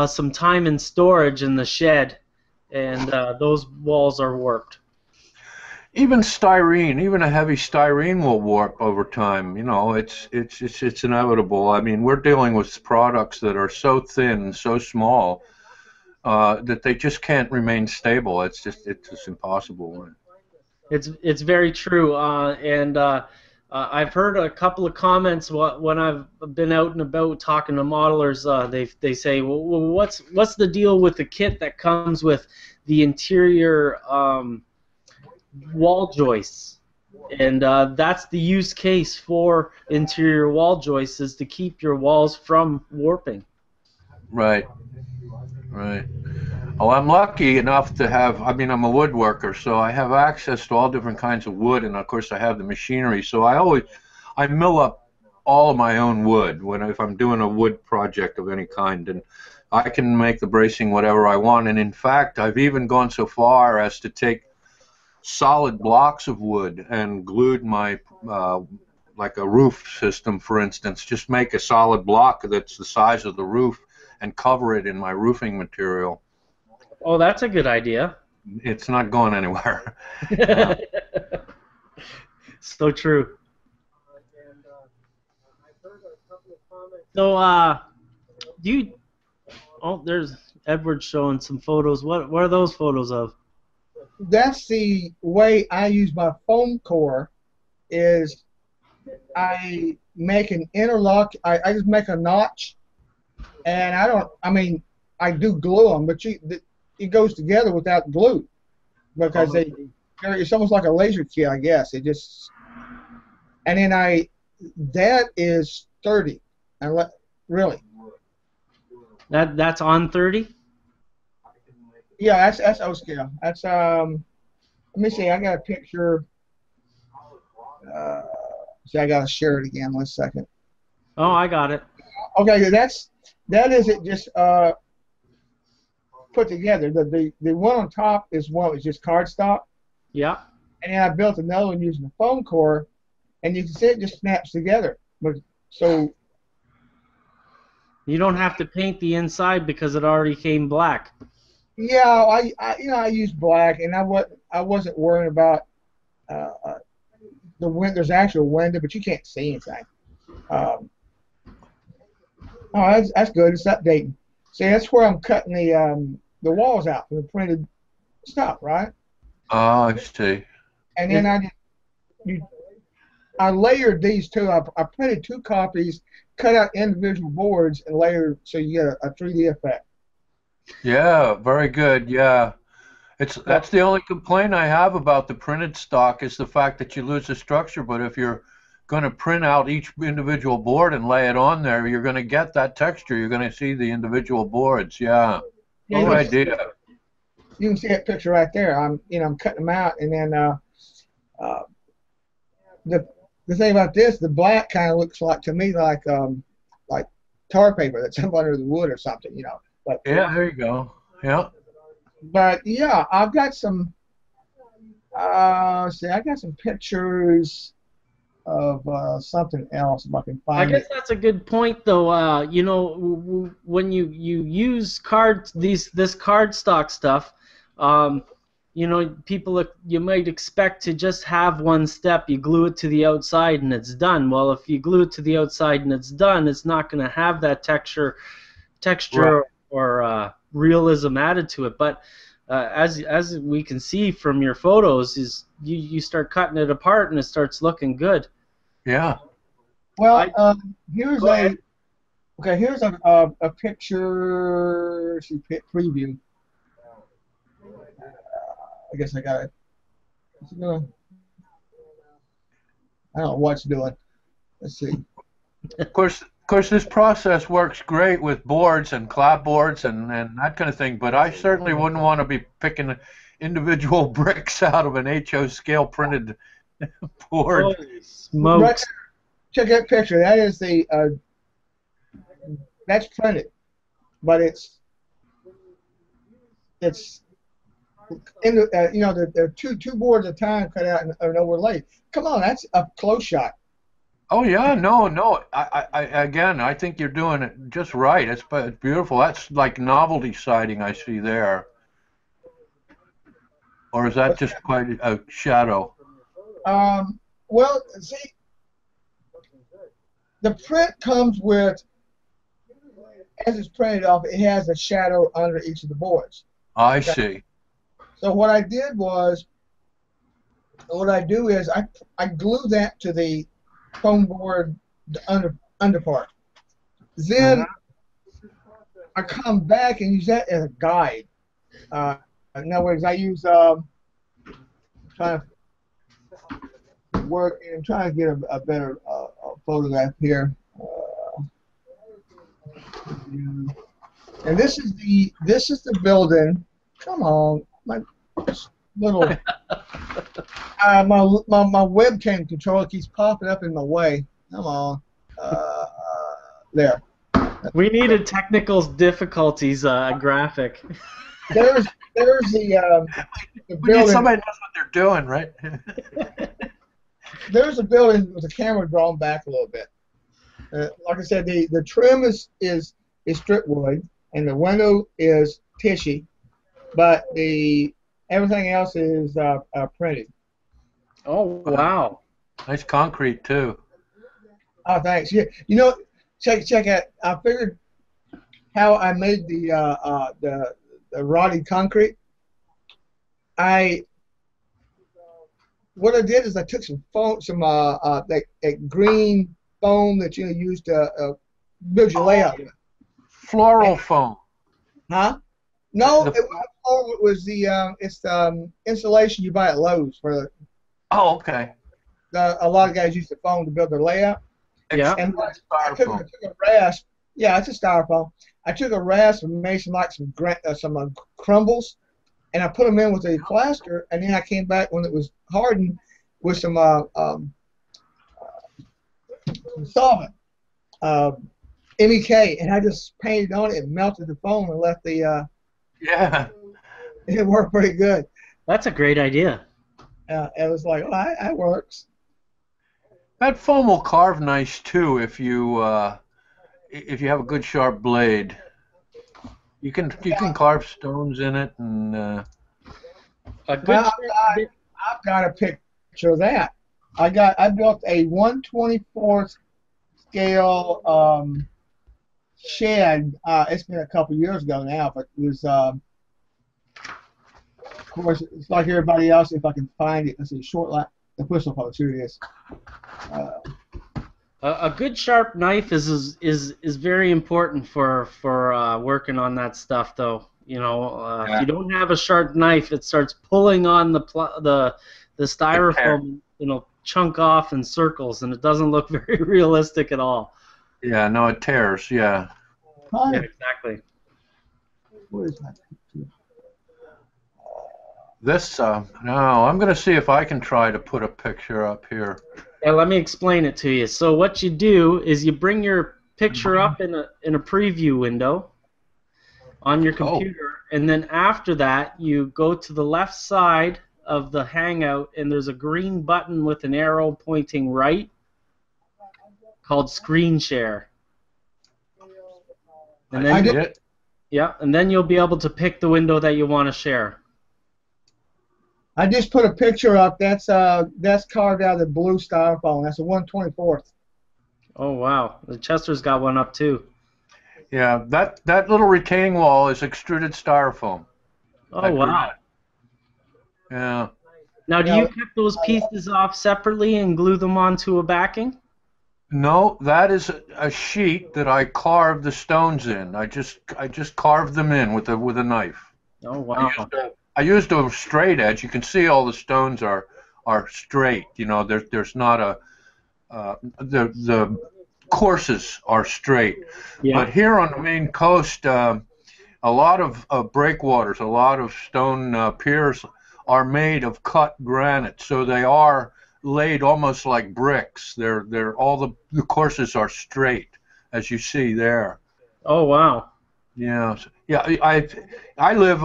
some time in storage in the shed, and those walls are warped. Even styrene, even a heavy styrene will warp over time. You know, it's inevitable. I mean, we're dealing with products that are so thin, so small, that they just can't remain stable. It's just impossible. It's very true, and I've heard a couple of comments when I've been out and about talking to modelers. They say, well, what's the deal with the kit that comes with the interior wall joists? And that's the use case for interior wall joists, is to keep your walls from warping. Right. Right. Oh, I'm lucky enough to have, I mean, I'm a woodworker, so I have access to all different kinds of wood, and of course I have the machinery, so I mill up all of my own wood if I'm doing a wood project of any kind, and I can make the bracing whatever I want, and in fact, I've even gone so far as to take solid blocks of wood and glued my, like a roof system, for instance, just make a solid block that's the size of the roof and cover it in my roofing material. Oh, that's a good idea. It's not going anywhere. So true. So, oh, there's Edward showing some photos. What are those photos of? That's the way I use my foam core. Is I make an interlock. I just make a notch, and I do glue them, but it goes together without glue because it's almost like a laser kit, I guess. And then that is 30, really. That's on 30. Yeah, that's O scale. That's let me see. I got a picture. See, I gotta share it again. 1 second. Oh, I got it. Okay, that isn't just put together. The one on top is one was just cardstock. Yeah. And then I built another one using the foam core, and you can see it just snaps together. But so you don't have to paint the inside because it already came black. Yeah, I used black, and I wasn't worrying about the window. There's actual window, but you can't see anything. Oh, that's good. It's updating. See, that's where I'm cutting the walls out for the printed stuff, right? Oh, I see. And then I layered these two. I printed 2 copies, cut out individual boards, and layered so you get a 3D effect. Yeah, very good. Yeah, that's the only complaint I have about the printed stock is the fact that you lose the structure. But if you're going to print out each individual board and lay it on there, you're going to get that texture. You're going to see the individual boards. Yeah, good idea. You can see that picture right there. I'm cutting them out, and then the thing about this, the black kind of looks like to me like tar paper that's up under the wood or something, But yeah, there you go. Yeah. But yeah, I've got some. I got some pictures of something else if I can find it. I guess that's a good point, though. When you use this cardstock stuff, people you might expect to just have one step. You glue it to the outside and it's done. Well, if you glue it to the outside and it's done, it's not going to have that texture right, or realism added to it. But as we can see from your photos, is you start cutting it apart and it starts looking good. Yeah. Well, here's a picture. Preview. I guess I got it. I don't know what it's doing. Let's see. Of course, this process works great with boards and clapboards and that kind of thing, but I certainly wouldn't want to be picking individual bricks out of an HO scale printed board. Holy smokes. Right, check that picture. That is the that's printed, but it's in the you know there are two boards at a time cut out and overlaid. Come on, that's a close shot. Oh yeah, no. Again, I think you're doing it just right. It's beautiful. That's like novelty siding I see there. Or is that just quite a shadow? Well, see, the print comes with, as it's printed off, it has a shadow under each of the boards. I see. So what I did was, what I do is I glue that to the foam board under part. Then I come back and use that as a guide. In other words, I use trying to work and trying to get a better photograph here. And this is the building. Come on, my little my webcam controller keeps popping up in my way. Come on, there. We needed technical difficulties graphic. There's the We need building. somebody who knows what they're doing, right? There's a building with the camera drawn back a little bit. Like I said, the trim is strip wood and the window is tissue, but everything else is printed. Oh wow! Nice concrete too. Oh, thanks. Yeah, you know, check out. I figured how I made the rotted concrete. What I did is I took some foam, that green foam that you use to build your layout with. Floral foam. Huh? No, The- it was it's the insulation you buy at Lowe's for Oh, okay. a lot of guys use the foam to build their layout. Yeah. And I Styrofoam. took a rasp. Yeah, it's a styrofoam. I took a rasp and made some crumbles, and I put them in with a plaster, and then I came back when it was hardened with some solvent, MEK, and I just painted on it and melted the foam and left the. Yeah. It worked pretty good. That's a great idea. It was like, oh, that works. That foam will carve nice too if you have a good sharp blade. You can carve stones in it and. A good. Well, I've got a picture of that. I built a 1/24th scale shed. It's been a couple years ago now, but it was. Of course, it's like everybody else. If I can find it, let's see, the whistle post. Here it is. A good sharp knife is very important for working on that stuff, though. You know, if you don't have a sharp knife, it starts pulling on the styrofoam, you know, chunk off in circles, and it doesn't look very realistic at all. Yeah, no, it tears. Yeah. Hi. Yeah, exactly. Where is that picture? This now I'm going to see if I can try to put a picture up here. Yeah, let me explain it to you. So what you do is you bring your picture up in a preview window on your computer, and then after that you go to the left side of the Hangout, and there's a green button with an arrow pointing right called Screen Share. And I then did it. yeah, and then you'll be able to pick the window that you want to share. I just put a picture up. That's carved out of the blue styrofoam. That's a 1/24th. Oh wow, the Chester's got one up too. Yeah, that little retaining wall is extruded styrofoam. Oh wow. Yeah. Now, do you cut those pieces off separately and glue them onto a backing? No, that is a sheet that I carved the stones in. I just carved them in with a knife. Oh wow. I used a straight edge. You can see all the stones are straight. You know, there's not a the courses are straight. Yeah. But here on the Maine coast, a lot of breakwaters, a lot of stone piers are made of cut granite, so they are laid almost like bricks. They're all the courses are straight, as you see there. Oh wow. Yeah, yeah. I live.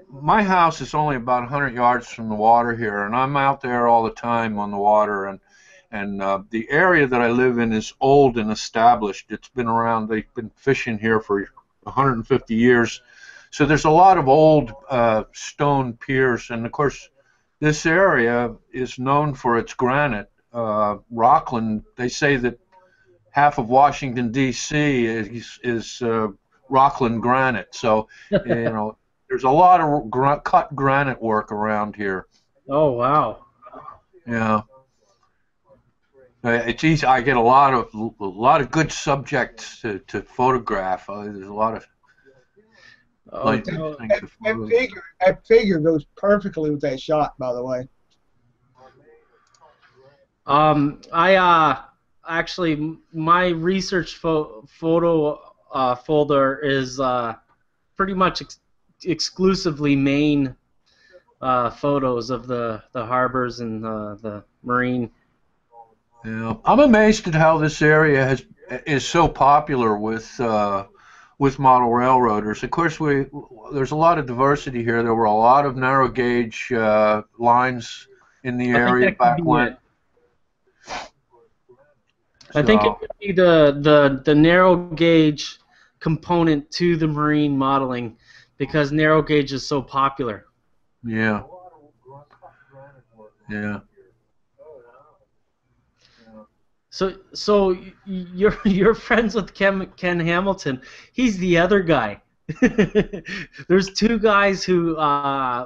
My house is only about 100 yards from the water here, and I'm out there all the time on the water. And the area that I live in is old and established. It's been around. They've been fishing here for 150 years. So there's a lot of old stone piers, and of course, this area is known for its granite. Rockland. They say that half of Washington D.C. is Rockland granite. So, you know, there's a lot of cut granite work around here. Oh wow. Yeah. It's easy. I get a lot of good subjects to photograph. There's a lot of things to photograph. That figure goes perfectly with that shot, by the way. Actually, my research photo folder is pretty much exclusively Maine photos of the harbors and the marine. Yeah, I'm amazed at how this area is so popular with model railroaders. Of course, there's a lot of diversity here. There were a lot of narrow gauge lines in the area back when. I think it could be the narrow gauge component to the marine modeling, because narrow gauge is so popular. Yeah. Yeah. So you're friends with Ken Hamilton. He's the other guy. There's two guys who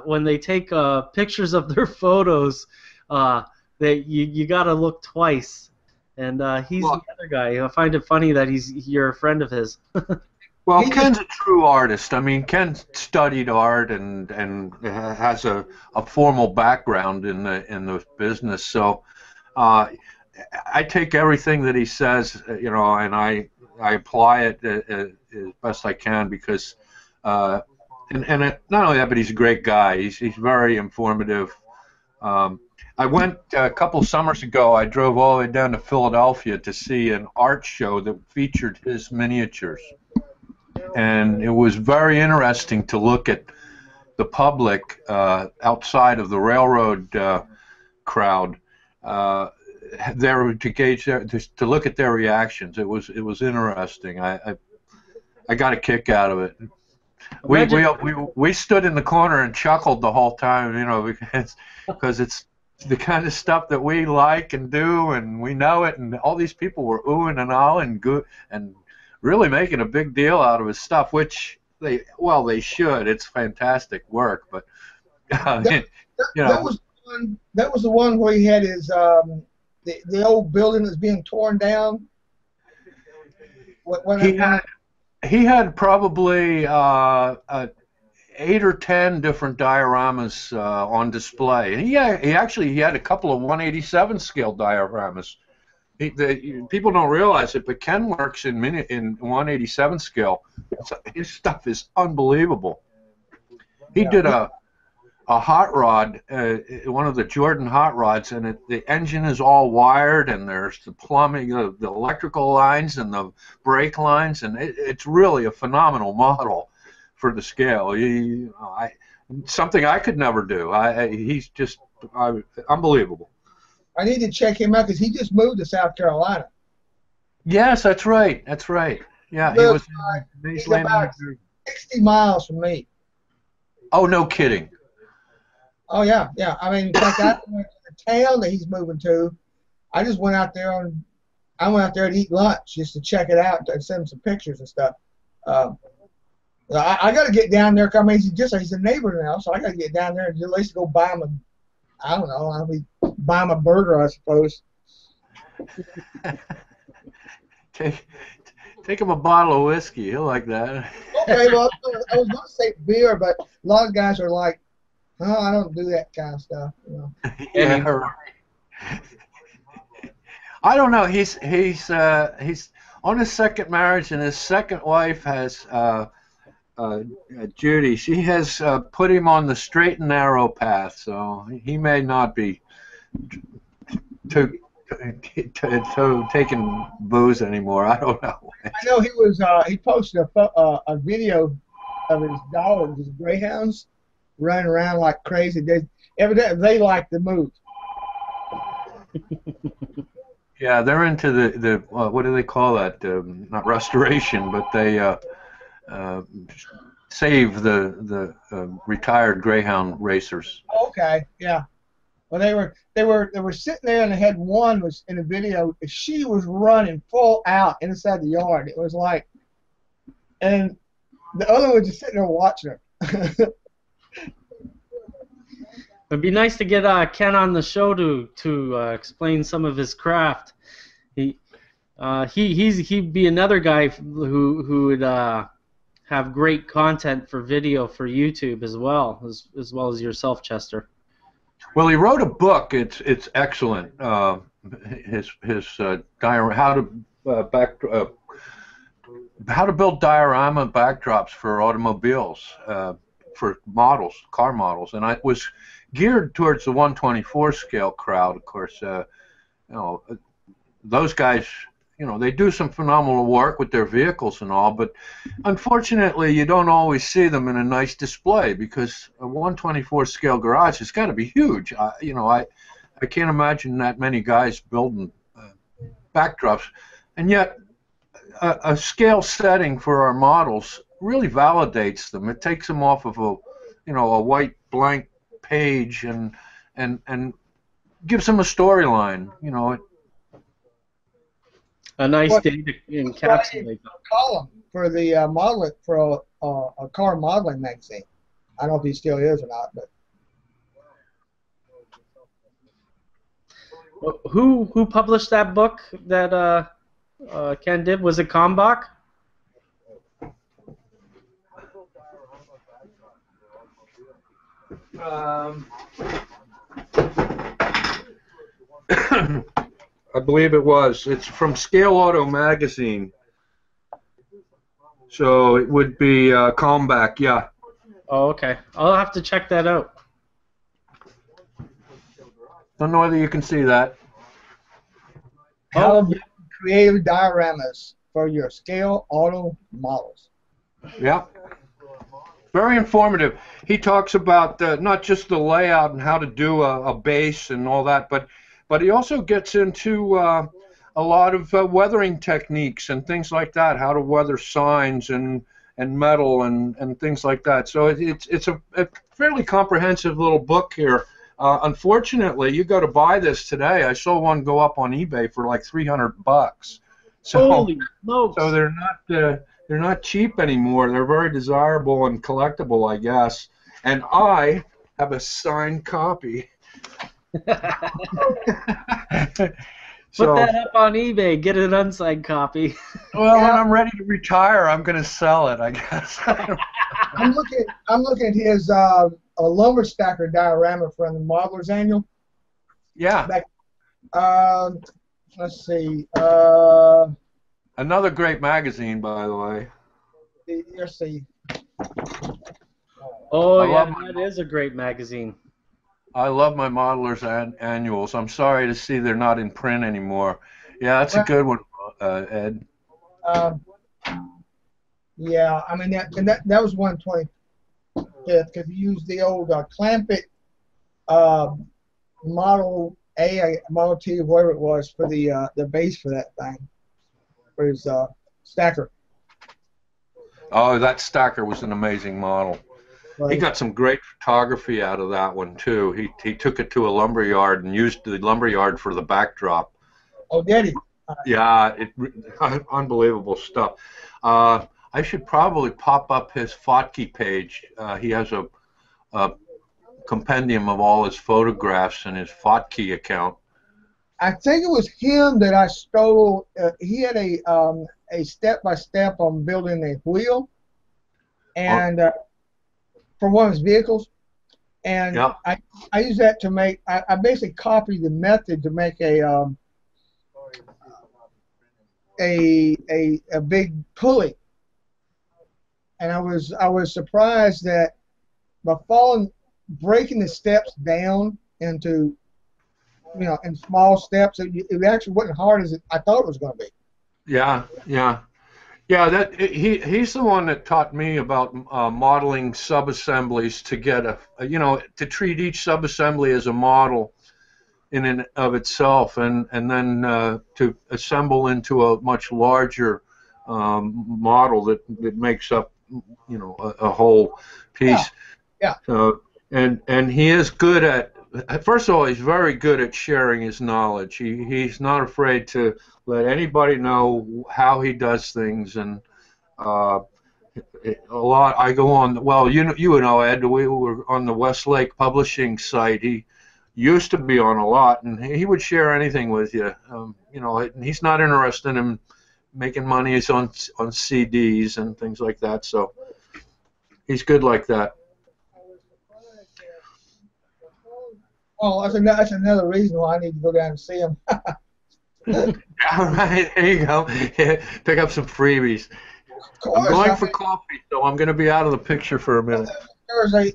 when they take pictures of their photos, that you gotta look twice. And he's the other guy. I find it funny that you're a friend of his. Well, Ken's a true artist. I mean, Ken studied art and has a formal background in the business. So I take everything that he says, you know, and I apply it as best I can, because not only that, but he's a great guy. He's very informative. I went a couple summers ago. I drove all the way down to Philadelphia to see an art show that featured his miniatures, and it was very interesting to look at the public outside of the railroad crowd there to gauge to look at their reactions. It was interesting. I got a kick out of it. We stood in the corner and chuckled the whole time, you know, because it's the kind of stuff that we like and do, and we know it, and all these people were oohing and ahhing and really making a big deal out of his stuff, which they should. It's fantastic work, but you know, that was the one where he had his the old building that's being torn down. He had probably 8 or 10 different dioramas on display, and he had a couple of 187 scale dioramas. People don't realize it, but Ken works in 187 scale. His stuff is unbelievable. He did a hot rod, one of the Jordan hot rods, and the engine is all wired, and there's the plumbing, the electrical lines, and the brake lines, and it's really a phenomenal model for the scale. Something I could never do. He's just unbelievable. I need to check him out because he just moved to South Carolina. Yes, that's right. That's right. Yeah, he was. He's about 60 miles from me. Oh, no kidding. Oh yeah, yeah. I mean, in fact, I went to the town that he's moving to. I just went out there to eat lunch just to check it out and send him some pictures and stuff. I got to get down there. I mean, he's a neighbor now, so I got to get down there and at least go buy him buy him a burger, I suppose. Take him a bottle of whiskey. He'll like that. Okay, well, I was going to say beer, but a lot of guys are like, Oh, I don't do that kind of stuff. You know. Yeah, right. I don't know. He's on his second marriage, and his second wife has Judy. She has put him on the straight and narrow path, so he may not be taking booze anymore. I don't know. I know he was. He posted a video of his dogs, his greyhounds, running around like crazy. Evidently, they like the move. Yeah, they're into the what do they call that? Not restoration, but they save the retired greyhound racers. Okay, yeah. Well, they were sitting there, and they had one was in the video. She was running full out inside the yard. It was like, and the other one was just sitting there watching her. It'd be nice to get Ken on the show to explain some of his craft. He'd be another guy who would have great content for video for YouTube as well as yourself, Chester. Well, he wrote a book. It's excellent. His diorama, how to build diorama backdrops for automobiles, for models, car models, and I was geared towards the 124 scale crowd. Of course, those guys, they do some phenomenal work with their vehicles and all, but unfortunately, you don't always see them in a nice display because a 124 scale garage has got to be huge. I can't imagine that many guys building backdrops, and yet a scale setting for our models really validates them. It takes them off of a white blank page and gives them a storyline. A nice day to encapsulate them. Column for the modeling for a car modeling magazine. I don't know if he still is or not, but who published that book that Ken did? Was it Kalmbach? I believe it was. It's from Scale Auto Magazine. So it would be Kalmbach, yeah. Oh, okay. I'll have to check that out. Don't know whether you can see that. How to build creative dioramas for your Scale Auto models. Yeah. Very informative. He talks about not just the layout and how to do a base and all that, but he also gets into a lot of weathering techniques and things like that, how to weather signs and metal and things like that. So it's a fairly comprehensive little book here. Unfortunately, you got to buy this today. I saw one go up on eBay for like $300. So, holy smokes! So they're not cheap anymore. They're very desirable and collectible, I guess. And I have a signed copy. Put that up on eBay. Get an unsigned copy. Well, when I'm ready to retire, I'm going to sell it, I guess. I'm looking at his a lumber stacker diorama from the Modeler's Annual. Yeah. Let's see. Another great magazine, by the way. Let's see. Oh, yeah, that is a great magazine. I love my Modelers Annuals. I'm sorry to see they're not in print anymore. Yeah, that's a good one, Ed. Yeah, I mean that was 125th because he used the old Clampett Model A, Model T, whatever it was for the base for that thing, for his stacker. Oh, that stacker was an amazing model. Right. He got some great photography out of that one too. He took it to a lumber yard and used the lumber yard for the backdrop. Oh, did he? Yeah, unbelievable stuff. I should probably pop up his Fotke page. He has a compendium of all his photographs in his Fotke account. I think it was him that I stole. He had a step-by-step on building a wheel, and for one of his vehicles, And Yeah. I use that to make. I basically copy the method to make a big pulley. And I was surprised that by breaking the steps down into, in small steps, it actually wasn't hard as I thought it was going to be. Yeah, yeah. Yeah, he's the one that taught me about modeling subassemblies to get to treat each subassembly as a model in and of itself, and then to assemble into a much larger model that makes up a whole piece. Yeah. And he is good at. First of all, he's very good at sharing his knowledge. He's not afraid to let anybody know how he does things, and a lot. I go on. Well, you know, Ed, we were on the Westlake Publishing site. He used to be on a lot, and he would share anything with you. He's not interested in making money. He's on CDs and things like that. So he's good like that. Oh, that's another reason why I need to go down and see him. All right, there you go. Pick up some freebies. I'm going for coffee, so I'm going to be out of the picture for a minute. There's a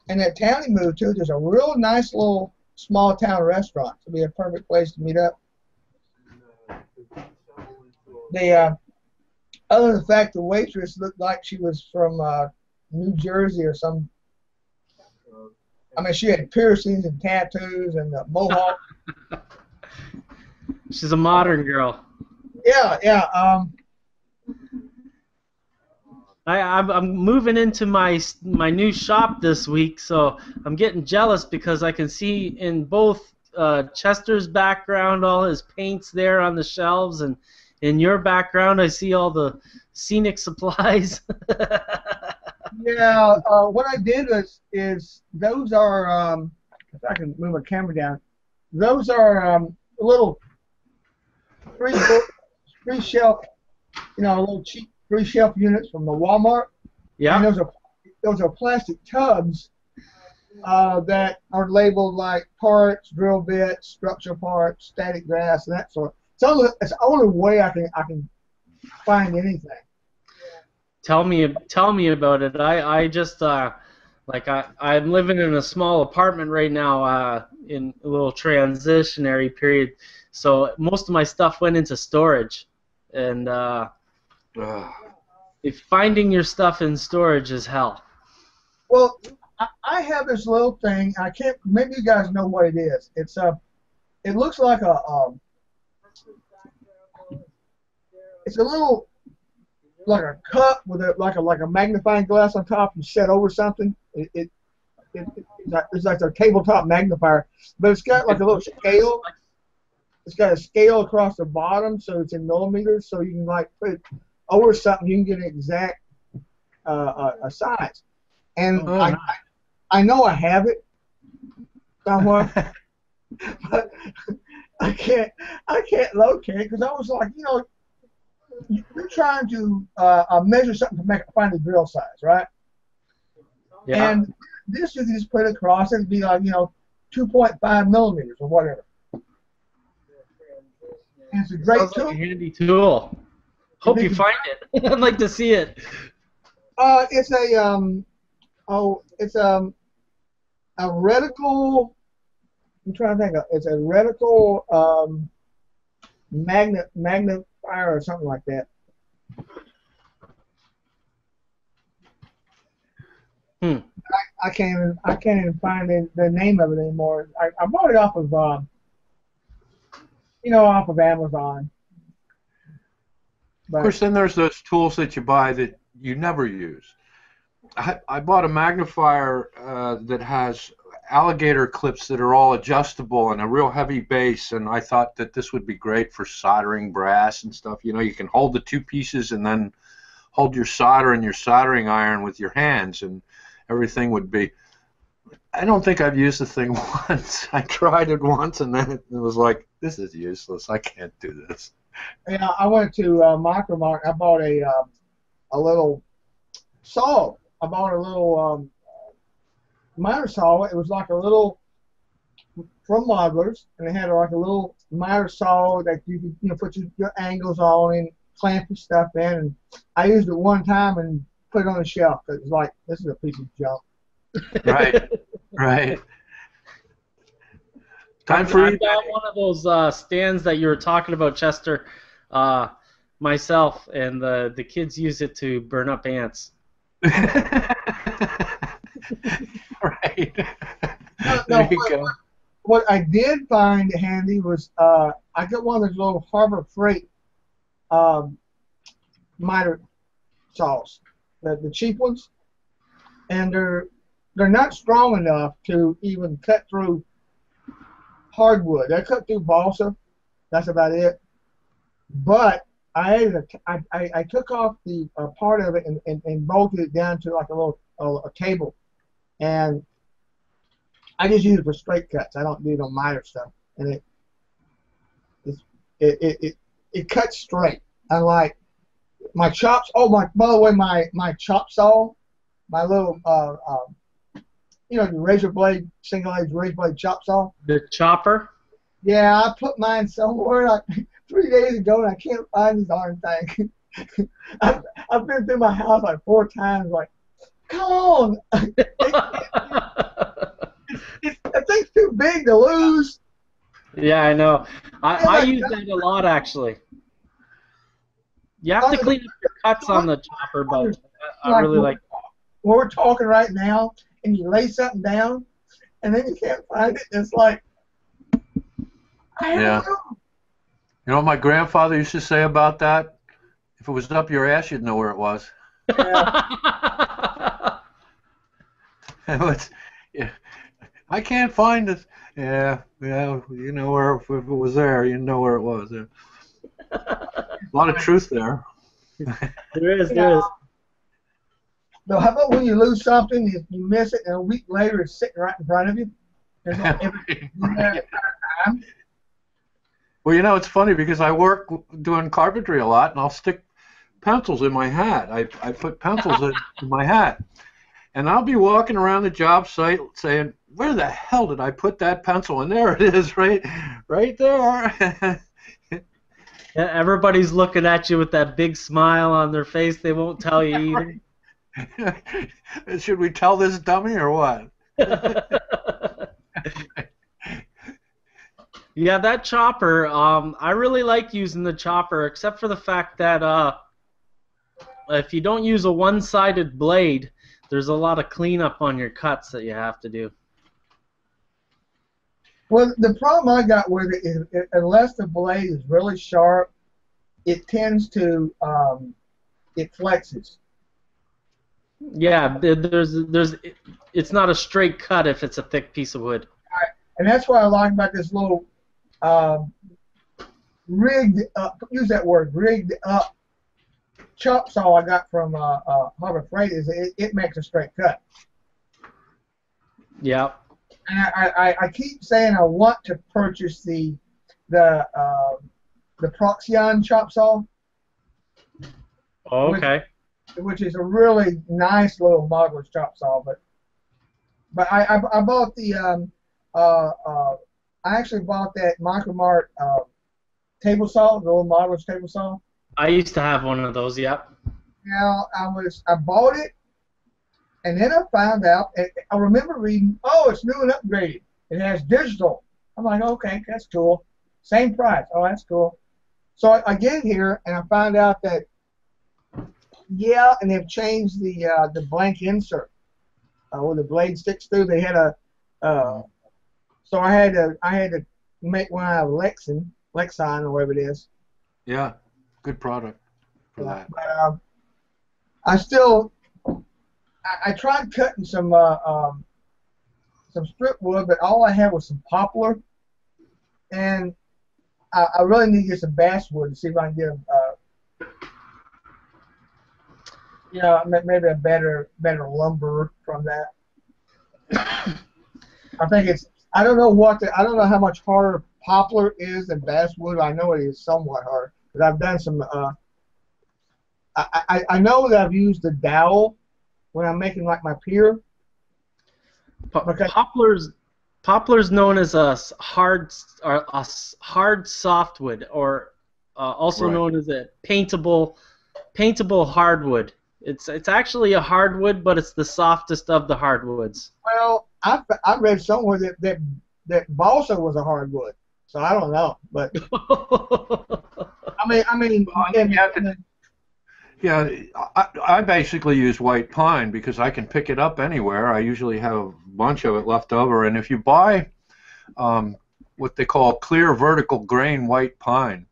in that town he moved to. There's a real nice little small town restaurant. It'll be a perfect place to meet up. Other than the fact the waitress looked like she was from New Jersey or some. I mean, she had piercings and tattoos and a mohawk. She's a modern girl. Yeah. I'm moving into my new shop this week, so I'm getting jealous because I can see in both Chester's background all his paints there on the shelves, and in your background I see all the scenic supplies. Yeah, what I did is those are, if I can move my camera down, those are little three shelf, little cheap 3-shelf units from the Walmart. Yeah. And those are plastic tubs that are labeled like parts, drill bits, structure parts, static grass, and that sort. It's the only way I can find anything. Tell me about it. I just I'm living in a small apartment right now in a little transitionary period, so most of my stuff went into storage, and if finding your stuff in storage is hell. Well, I have this little thing. I can't. Maybe you guys know what it is. It looks like it's a little. Like a cup with like a magnifying glass on top and set over something. It's like a tabletop magnifier, but it's got like a little scale. It's got a scale across the bottom, so it's in millimeters. So you can like put it over something, you can get an exact a size. And I know I have it somewhere, but I can't locate it because I was like, you're trying to measure something to find the drill size, right? Yeah. And this you can just put it across. It'd be like 2.5 millimeters or whatever. And it's a great Sounds tool. like a handy tool. Hope you find it. I'd like to see it. It's a reticle. I'm trying to think. It's a reticle magnifier or something like that. I can't even find the name of it anymore. I bought it off of off of Amazon. But, of course, then there's those tools that you buy that you never use. I bought a magnifier that has alligator clips that are all adjustable and a real heavy base, and I thought that this would be great for soldering brass and stuff. You can hold the two pieces and then hold your solder and your soldering iron with your hands, and everything would be. I don't think I've used the thing once. I tried it once, and then it was like, this is useless. I can't do this. Yeah, I went to Micromark. I bought a little saw. I bought a little miter saw. It was like a little from Modelers, and it had like a little miter saw that you could put your angles on and clamp your stuff in. And I used it one time and put it on the shelf because it was like, this is a piece of junk. Right, right. Time for I've got one of those stands that you were talking about, Chester, myself, and the kids use it to burn up ants. Right. No, what I did find handy was I got one of those little Harbor Freight miter saws, the cheap ones, and they're not strong enough to even cut through hardwood. They cut through balsa. That's about it. But I took off the part of it and bolted it down to like a little a table, and I just use it for straight cuts. I don't do no miter stuff, and it cuts straight. Unlike my chops. Oh my! By the way, my chop saw, my little the razor blade, single edge razor blade chop saw. The chopper. Yeah, I put mine somewhere like 3 days ago, and I can't find this darn thing. I've been through my house like 4 times. Like, come on! That thing's too big to lose. Yeah, I know. I use that a lot, actually. You have to clean up your cuts on the chopper, but I really like. When we're talking right now, and you lay something down, and then you can't find it, it's like, I don't know. You know what my grandfather used to say about that? If it was up your ass, you'd know where it was. Yeah. I can't find it. Yeah, you know where, if it was there, you know where it was. Yeah. A lot of truth there. There is. So how about when you lose something, you miss it, and a week later it's sitting right in front of you? There's no everything in there at the time. Well, you know, it's funny because I work doing carpentry a lot, and I'll stick pencils in my hat. I put pencils in my hat. And I'll be walking around the job site saying, where the hell did I put that pencil? And there it is, right there. Everybody's looking at you with that big smile on their face. They won't tell you either. Should we tell this dummy or what? Yeah, that chopper, I really like using the chopper, except for the fact that if you don't use a one-sided blade, there's a lot of cleanup on your cuts that you have to do. Well, the problem I got with it is unless the blade is really sharp, it tends to, it flexes. Yeah, it's not a straight cut if it's a thick piece of wood. Right. And that's what I like about this little rigged up, use that word, rigged up chop saw I got from Harbor Freight is it makes a straight cut. Yeah. And I keep saying I want to purchase the Proxion chop saw. Oh, okay. Which is a really nice little modeler's chop saw, but I bought the I actually bought that Micromart table saw, the little modeler's table saw. I used to have one of those. Yep. Now I bought it, and then I found out. I remember reading, oh, it's new and upgraded. It has digital. I'm like, okay, that's cool. Same price. Oh, that's cool. So I get here and I find out that yeah, and they've changed the blank insert where the blade sticks through. They had a so I had to make one out of Lexon or whatever it is. Yeah, good product for that. But I tried cutting some strip wood, but all I had was some poplar, and I really need to get some basswood to see if I can get maybe a better lumber from that. I think it's I don't know how much harder poplar is than basswood. I know it is somewhat hard, but I've done some. I know that I've used the dowel when I'm making like my pier. Okay. Poplar's known as a hard softwood, or also Right. known as a paintable hardwood. It's actually a hardwood, but it's the softest of the hardwoods. Well, I read somewhere that balsa was a hardwood, so I don't know, but I mean, Yeah, I basically use white pine because I can pick it up anywhere. I usually have a bunch of it left over, and if you buy what they call clear vertical grain white pine,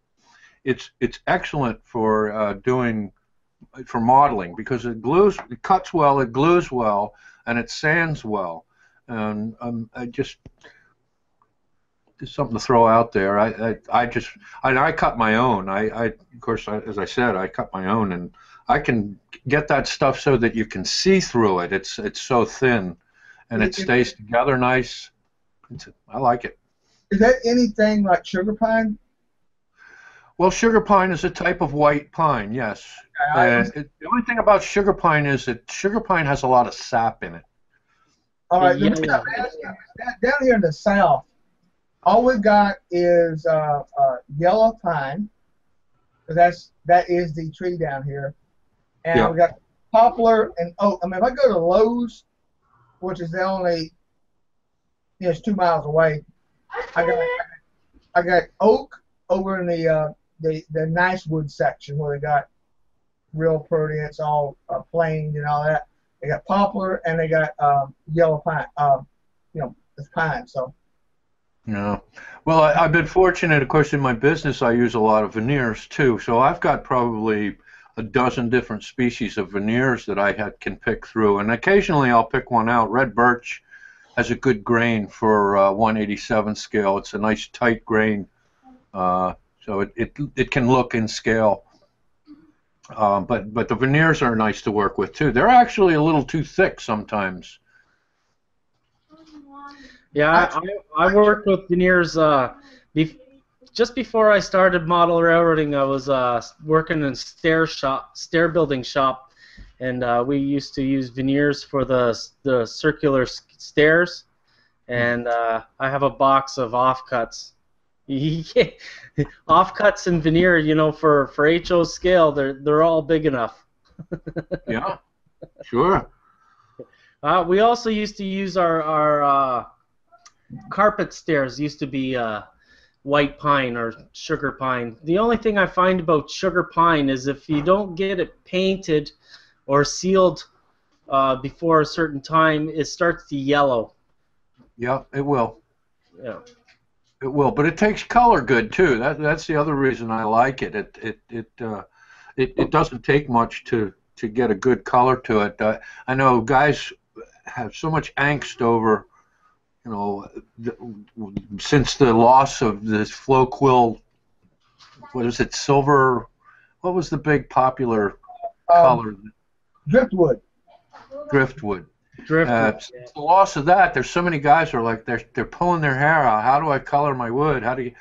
it's excellent for for modeling because it cuts well, it glues well, and it sands well. And just something to throw out there. I cut my own. Of course, as I said, I cut my own, and I can get that stuff so that you can see through it. It's so thin, and it stays together nice. I like it. is that anything like sugar pine? Well, sugar pine is a type of white pine, yes. The only thing about sugar pine is that sugar pine has a lot of sap in it. All right, Yeah. down here in the south, all we've got is yellow pine, because that is the tree down here, and Yeah. we got poplar and oak. I mean, if I go to Lowe's, which is the only, it's 2 miles away, I got oak over in the nice wood section where they got real pretty, and it's all planed and all that. They got poplar and they got yellow pine. It's pine. So. Yeah. Well, I've been fortunate, of course, in my business I use a lot of veneers too. So I've got probably a dozen different species of veneers that I can pick through. And occasionally I'll pick one out. Red birch has a good grain for 1/87 scale. It's a nice tight grain. So it can look in scale. But the veneers are nice to work with too. They're actually a little too thick sometimes. Yeah, I worked with veneers. Just before I started model railroading, I was working in stair building shop, and we used to use veneers for the circular stairs. And I have a box of offcuts. Offcuts and veneer, for HO scale, they're all big enough. Yeah, sure. We also used to use our carpet stairs. Used to be white pine or sugar pine. The only thing I find about sugar pine is if you don't get it painted or sealed before a certain time, it starts to yellow. Yeah, it will. Yeah. It will, but it takes color good too. That's the other reason I like it. It doesn't take much to get a good color to it. I know guys have so much angst over, since the loss of this flow quill. What is it? Silver. What was the big popular color? Driftwood. Driftwood. Driftwood. The loss of that, there's so many guys who are like they're pulling their hair out. How do I color my wood? How do you?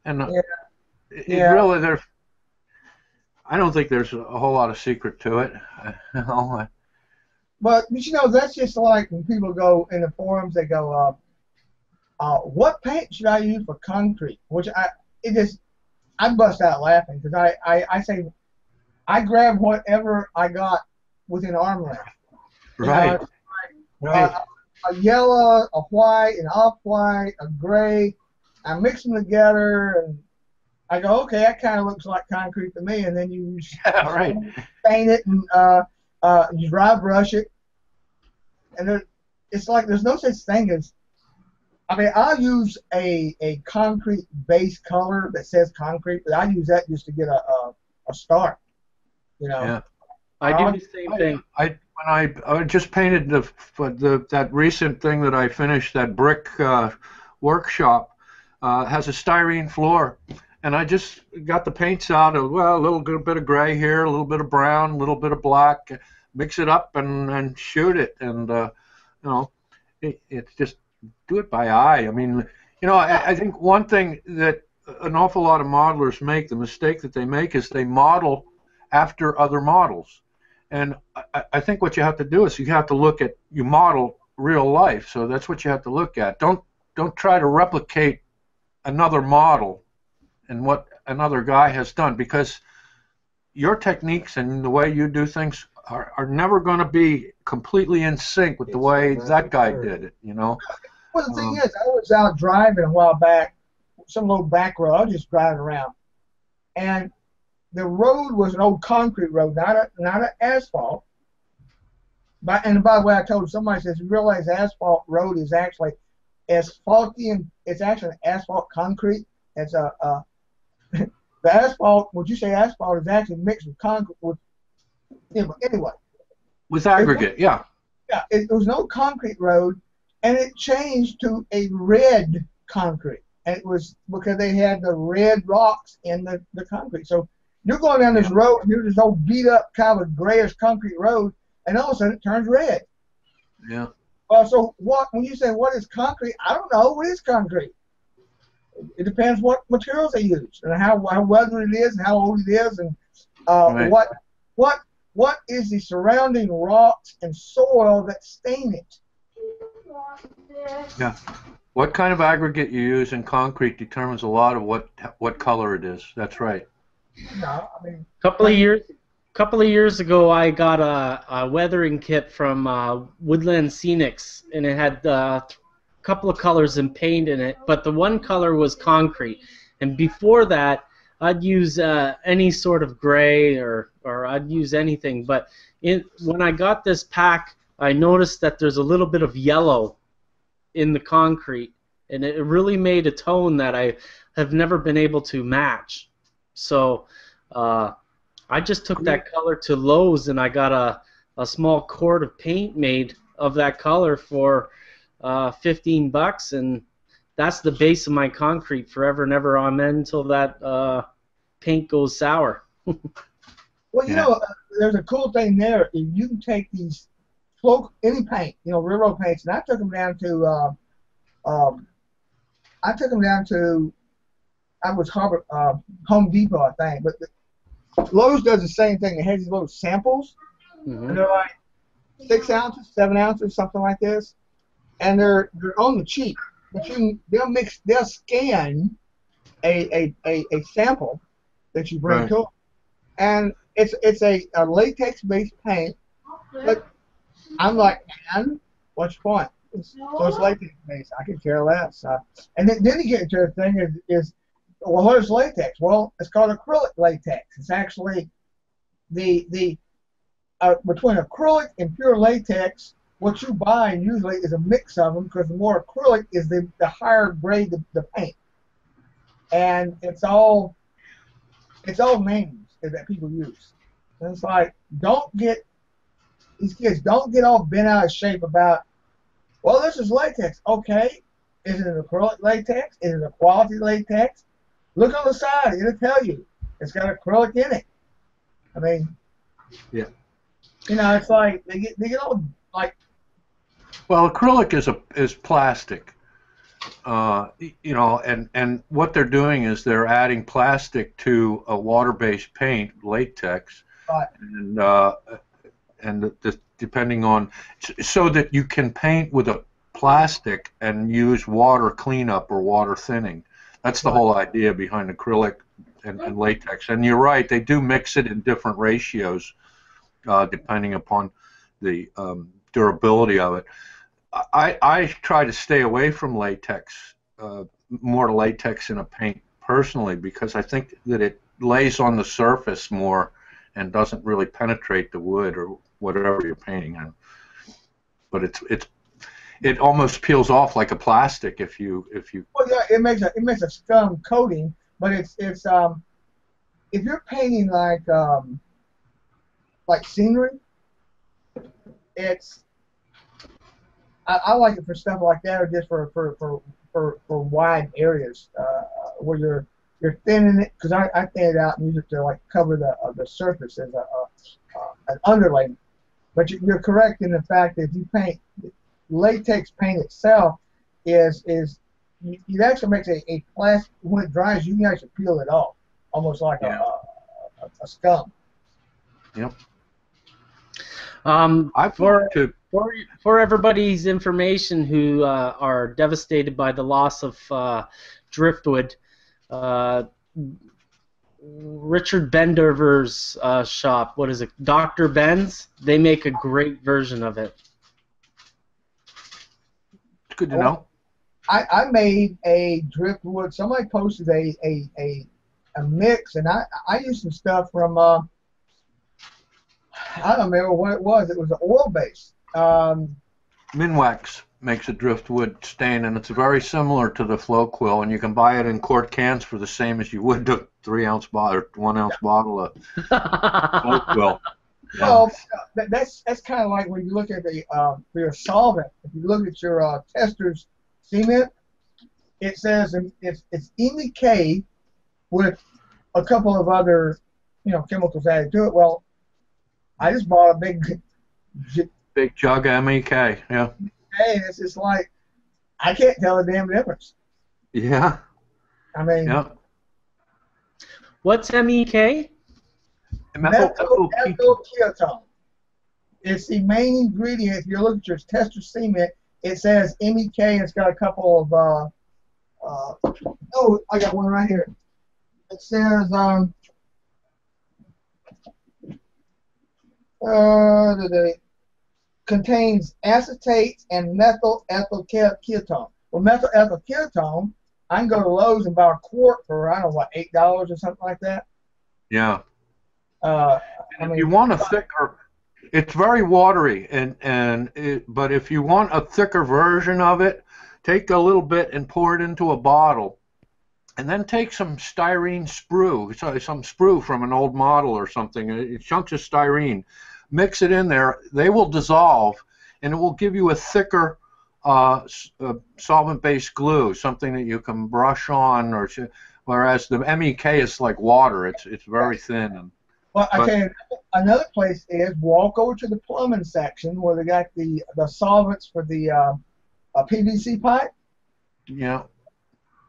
And really, I don't think there's a whole lot of secret to it. But that's just like when people go in the forums. They go, "What paint should I use for concrete?" Which I bust out laughing because I say I grab whatever I got within arm length. Right. Right. A yellow, a white, an off-white, a gray. I mix them together, and I go, okay, that kind of looks like concrete to me. And then you right. paint it and you dry brush it, and it's like there's no such thing as. I mean, I'll use a concrete base color that says concrete, but I use that just to get a start. Yeah. I do the same thing. When I just painted that recent thing that I finished, that brick workshop, has a styrene floor, and I just got the paints out of a little bit of gray here, a little bit of brown, a little bit of black, mix it up and shoot it, and it's just do it by eye. I mean, I think one thing that an awful lot of modelers make, the mistake that they make, is they model after other models. And I think what you have to do is you have to you model real life. So that's what you have to look at. Don't try to replicate another model and what another guy has done, because your techniques and the way you do things are never going to be completely in sync with the way that guy did it, you know. Well, the thing is, I was out driving a while back, some little back road. I was just driving around, and the road was an old concrete road, not an asphalt. And by the way, I told somebody, says, you realize asphalt road is actually asphalty, and it's actually asphalt concrete. It's the asphalt. Would you say asphalt is actually mixed with concrete? Anyway, with aggregate, yeah. Yeah, it was an old concrete road, and it changed to a red concrete, and it was because they had the red rocks in the concrete. So you're going down this road, and you're this old beat up kind of a grayish concrete road, and all of a sudden it turns red. Yeah. So when you say what is concrete, I don't know. What is concrete? It depends what materials they use and how weathered it is and how old it is, and right. what is the surrounding rocks and soil that stain it. Yeah. What kind of aggregate you use in concrete determines a lot of what color it is. That's right. No, I mean, couple of years ago, I got a weathering kit from Woodland Scenics, and it had a couple of colors and paint in it, but the one color was concrete. And before that, I'd use any sort of gray or I'd use anything. But when I got this pack, I noticed that there's a little bit of yellow in the concrete, and it really made a tone that I have never been able to match. So I just took that color to Lowe's, and I got a small quart of paint made of that color for $15, and that's the base of my concrete forever and ever. Amen. Until that paint goes sour. Well, you know, there's a cool thing there. If you can take these any paint, you know, railroad paints, and I took them down to I was Home Depot, I think, but Lowe's does the same thing. It has these little samples, and they're like 6 ounces, 7 ounces, something like this, and they're on the cheap. But they'll scan a sample that you bring to them, and it's a latex based paint. But I'm like, man, what's your point? So it's latex based. I could care less. And then you get into the thing is well, what is latex? Well, it's called acrylic latex. It's actually the between acrylic and pure latex. What you buy usually is a mix of them, because the more acrylic is the higher grade the paint, and it's all names that people use. And it's like, these kids don't get all bent out of shape about, well, this is latex. Okay, is it an acrylic latex? Is it a quality latex? Look on the side; it'll tell you it's got acrylic in it. I mean, yeah, you know, it's like they get all like. Well, acrylic is plastic, you know, and what they're doing is they're adding plastic to a water-based paint, latex, Right. and depending on, so that you can paint with a plastic and use water cleanup or water thinning. That's the whole idea behind acrylic and latex. And you're right, they do mix it in different ratios depending upon the durability of it. I try to stay away from latex, more latex in a paint personally, because I think that it lays on the surface more and doesn't really penetrate the wood or whatever you're painting on. But it almost peels off like a plastic if you. Well, yeah, it makes a scum coating, but it's if you're painting like scenery, I like it for stuff like that, or just for wide areas where you're thinning it, because I thin it out and use it to like cover the surface as an underlay. But you're correct in the fact that if you paint latex paint itself it actually makes a plastic, when it dries you can actually peel it off almost like a scum. Yep. For For everybody's information who are devastated by the loss of driftwood, Richard Bendover's shop, what is it, Dr. Ben's? They make a great version of it. It's good to know. I made a driftwood. Somebody posted a mix, and I used some stuff from I don't remember what it was. It was an oil base. Minwax makes a driftwood stain, and it's very similar to the flow quill, and you can buy it in quart cans for the same as you would a 3-ounce bottle or 1-ounce bottle of flow quill. Yeah. Well, that's kind of like when you look at the for your solvent. If you look at your tester's cement, it says it's MEK with a couple of other chemicals added to it. Well, I just bought a big jug of MEK. Yeah. Hey, it's just like I can't tell the damn difference. Yeah. I mean, yeah. What's MEK? Methyl ketone. It's the main ingredient. If you look at your tester cement, it says MEK. It's got a couple of oh, I got one right here. It says contains acetates and methyl ethyl ketone. Well, methyl ethyl ketone, I can go to Lowe's and buy a quart for, I don't know, what, $8 or something like that. Yeah. I mean, if you want a thicker, it's very watery, but if you want a thicker version of it, take a little bit and pour it into a bottle, and then take some styrene sprue, some sprue from an old model or something, chunks of styrene, mix it in there. They will dissolve, and it will give you a thicker solvent-based glue, something that you can brush on, whereas the MEK is like water. It's very thin. Well, I tell you, another place is walk over to the plumbing section where they got the solvents for the PVC pipe. Yeah.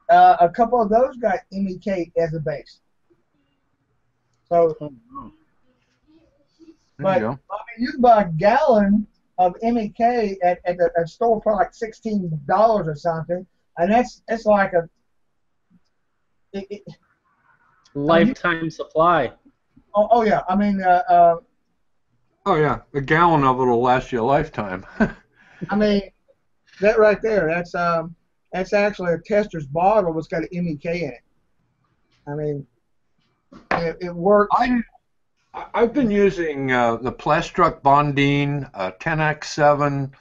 A couple of those got MEK as a base. So, but I mean, you can buy a gallon of MEK at a store for like $16 or something, and it's like a lifetime supply. Oh yeah, I mean. Oh yeah, a gallon of it will last you a lifetime. I mean, that right there, that's actually a tester's bottle that's got an MEK in it. I mean, it works. I've been using the Plastruc Bondine, 10X7,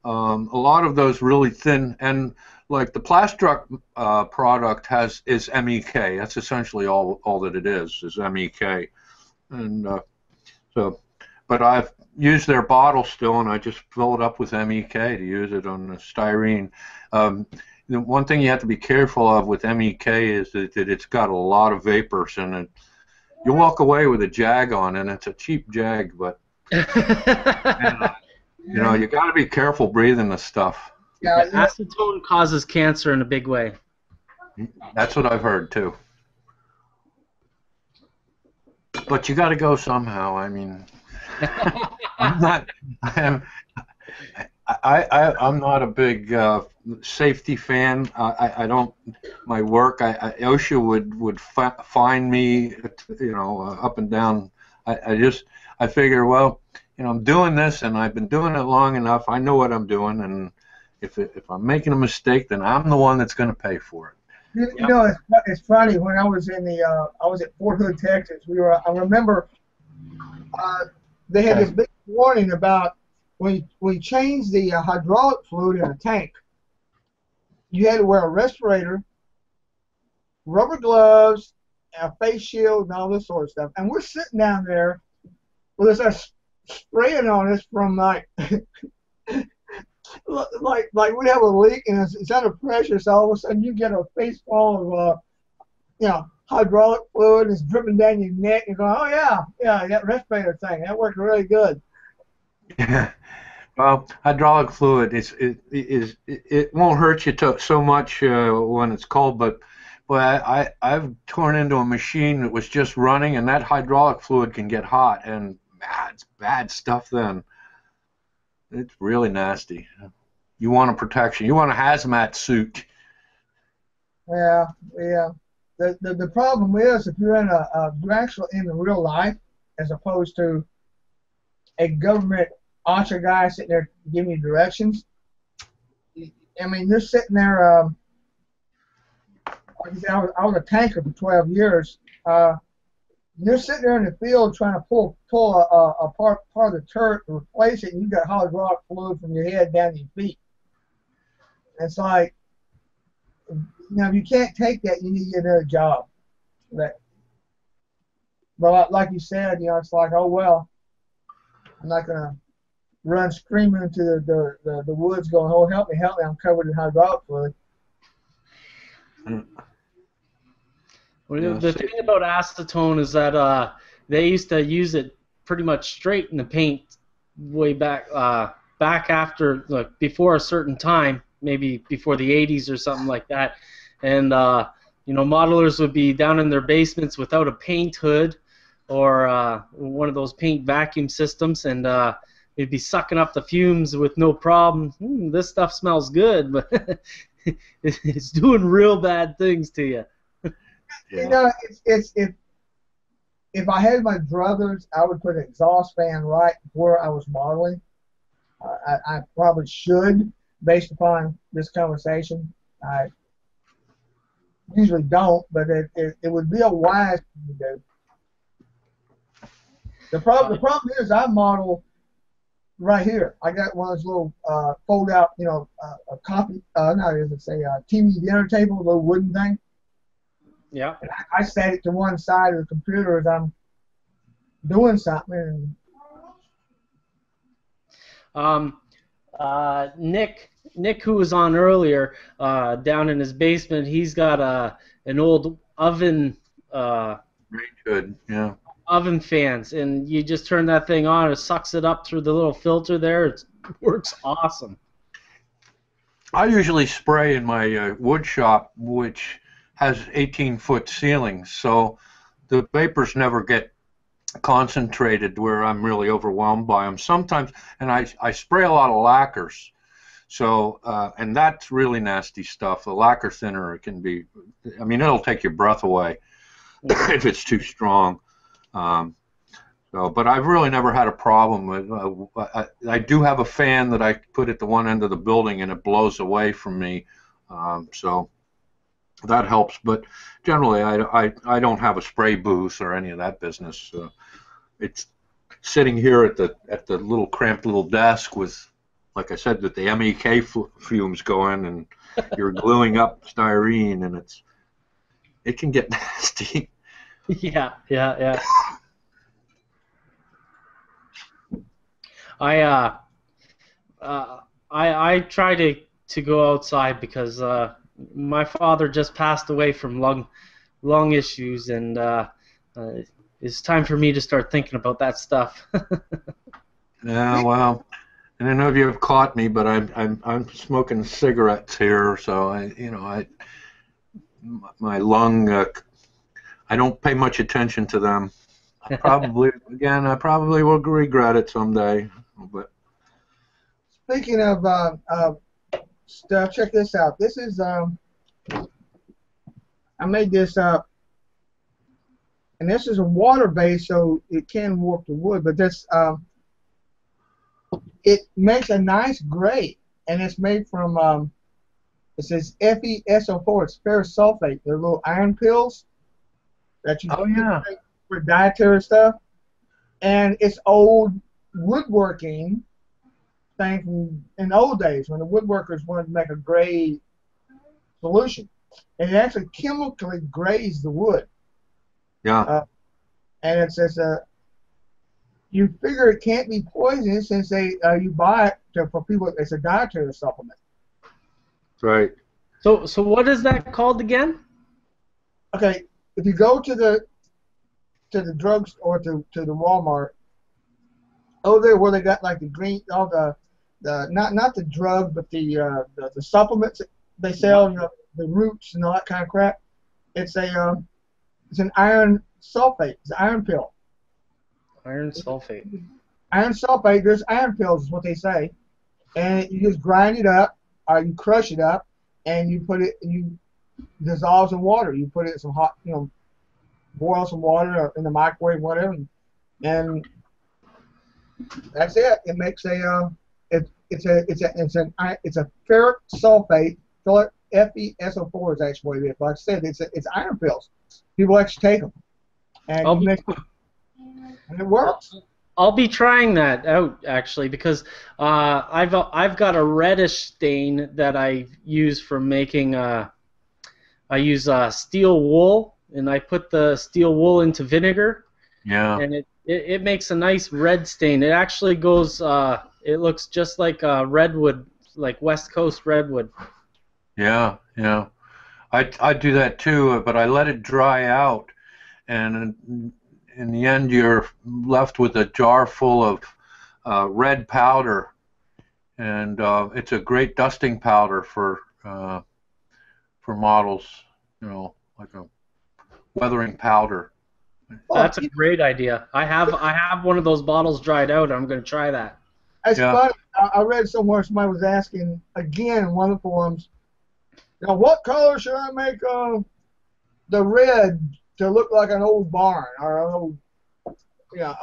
a lot of those really thin, and like the Plastruc product is MEK. That's essentially all that it is MEK, and but I've used their bottle still, and I just fill it up with MEK to use it on the styrene. The one thing you have to be careful of with MEK is that it's got a lot of vapors in it. You walk away with a jag on, and it's a cheap jag, but you got to be careful breathing this stuff. Yeah, acetone causes cancer in a big way. That's what I've heard too. But you got to go somehow. I mean, I'm not a big safety fan. I don't. My work, OSHA would fine me, up and down. I figure, well, I'm doing this, and I've been doing it long enough. I know what I'm doing, and if I'm making a mistake, then I'm the one that's going to pay for it. It's funny. When I was I was at Fort Hood, Texas. I remember they had this big warning about when you change the hydraulic fluid in a tank, you had to wear a respirator, rubber gloves, a face shield, and all this sort of stuff. And we're sitting down there with this spraying on us from like we have a leak and it's under pressure. So all of a sudden you get a face full of hydraulic fluid. It's dripping down your neck. You're going, oh yeah, that respirator thing that worked really good. Yeah. Well, hydraulic fluid it won't hurt you so much when it's cold, but I've torn into a machine that was just running, and that hydraulic fluid can get hot, and it's bad stuff then. It's really nasty. You want a protection. You want a hazmat suit. Yeah, yeah. The problem is if you're in you're actually in the real life as opposed to a government OSHA guy sitting there giving you directions. I mean, you're sitting there. Like I said, I was a tanker for 12 years. You're sitting there in the field trying to pull a part of the turret to replace it, and you got hydraulic fluid from your head down to your feet. It's like, if you can't take that, you need to get another job. But like you said, it's like, oh well, I'm not gonna run screaming into the woods going, oh help me, I'm covered in hydraulic fluid. Well, the thing about acetone is that they used to use it pretty much straight in the paint way back after, like, before a certain time, maybe before the 80s or something like that. And modelers would be down in their basements without a paint hood or one of those paint vacuum systems, and they'd be sucking up the fumes with no problem. This stuff smells good, but it's doing real bad things to you. Yeah. If I had my druthers, I would put an exhaust fan right where I was modeling. I probably should, based upon this conversation. I usually don't, but it would be a wise thing to do. The problem is I model right here. I got one of those little fold out, a copy, TV dinner table, a little wooden thing. Yeah. And I set it to one side of the computer as I'm doing something. Nick, who was on earlier, down in his basement, he's got an old oven. Very good, yeah. Oven fans, and you just turn that thing on, it sucks it up through the little filter there. It works awesome. I usually spray in my wood shop, which has 18-foot ceilings, so the vapors never get concentrated where I'm really overwhelmed by them. Sometimes, and I spray a lot of lacquers, so and that's really nasty stuff. The lacquer thinner, it can be, I mean, it'll take your breath away if it's too strong. But I've really never had a problem with. I do have a fan that I put at the one end of the building, and it blows away from me, so that helps. But generally, I don't have a spray booth or any of that business. It's sitting here at the little cramped little desk with, like I said, with the MEK fumes going, and you're gluing up styrene, and it can get nasty. Yeah. I try to go outside because my father just passed away from lung issues, and it's time for me to start thinking about that stuff. Yeah, well, I don't know if you have caught me, but I'm smoking cigarettes here, so my lung. I don't pay much attention to them. I probably will regret it someday. But speaking of stuff, check this out. This is I made this up, and this is a water base, so it can warp the wood. But this it makes a nice grate, and it's made from it says FeSO4. It's ferrous sulfate. They're little iron pills that you take for dietary stuff, and it's old woodworking thing from in the old days when the woodworkers wanted to make a gray solution, and it actually chemically grays the wood. Yeah. And it says you figure it can't be poisonous since you buy it for people. It's a dietary supplement. Right. So what is that called again? Okay, if you go to the drugstore or to the Walmart, over there where they got like the green, all the not the drug, but the supplements they sell, the roots and all that kind of crap. It's an iron sulfate. It's an iron pill. Iron sulfate. iron sulfate. There's iron pills, is what they say, and you just grind it up, or you crush it up, and you put it, you dissolve in water. You put it in some hot, boil some water in the microwave, whatever, and that's it. It makes it's a ferric sulfate. FeSO4 is actually what it is. Like I said, it's iron pills. People actually take them, and and it works. I'll be trying that out actually because I've got a reddish stain that I use for making. I use steel wool, and I put the steel wool into vinegar. Yeah. And it makes a nice red stain. It actually goes. It looks just like redwood, like West Coast redwood. Yeah, yeah. I do that too, but I let it dry out, and in the end, you're left with a jar full of red powder, and it's a great dusting powder for models. Like a weathering powder. That's a great idea. I have one of those bottles dried out. I'm going to try that. It's funny. I read somewhere somebody was asking again in one of the forums. What color should I make the red to look like an old barn or an old,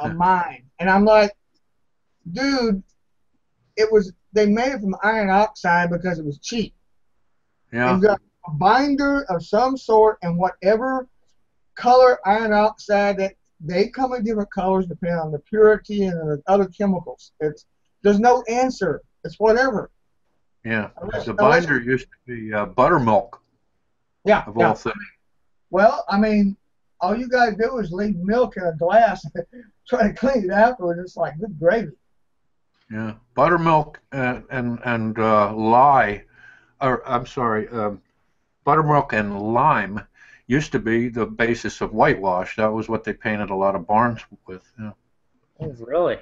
a mine? And I'm like, dude, they made it from iron oxide because it was cheap. Yeah. And you got a binder of some sort, and whatever color iron oxide that they come in different colors depending on the purity and the other chemicals. There's no answer. It's whatever. Yeah, the binder used to be buttermilk. Yeah. Of all things. Well, I mean, all you gotta do is leave milk in a glass and try to clean it afterwards. It's like good gravy. Yeah, buttermilk and lye, or I'm sorry, buttermilk and lime used to be the basis of whitewash. That was what they painted a lot of barns with. Yeah. Oh, really?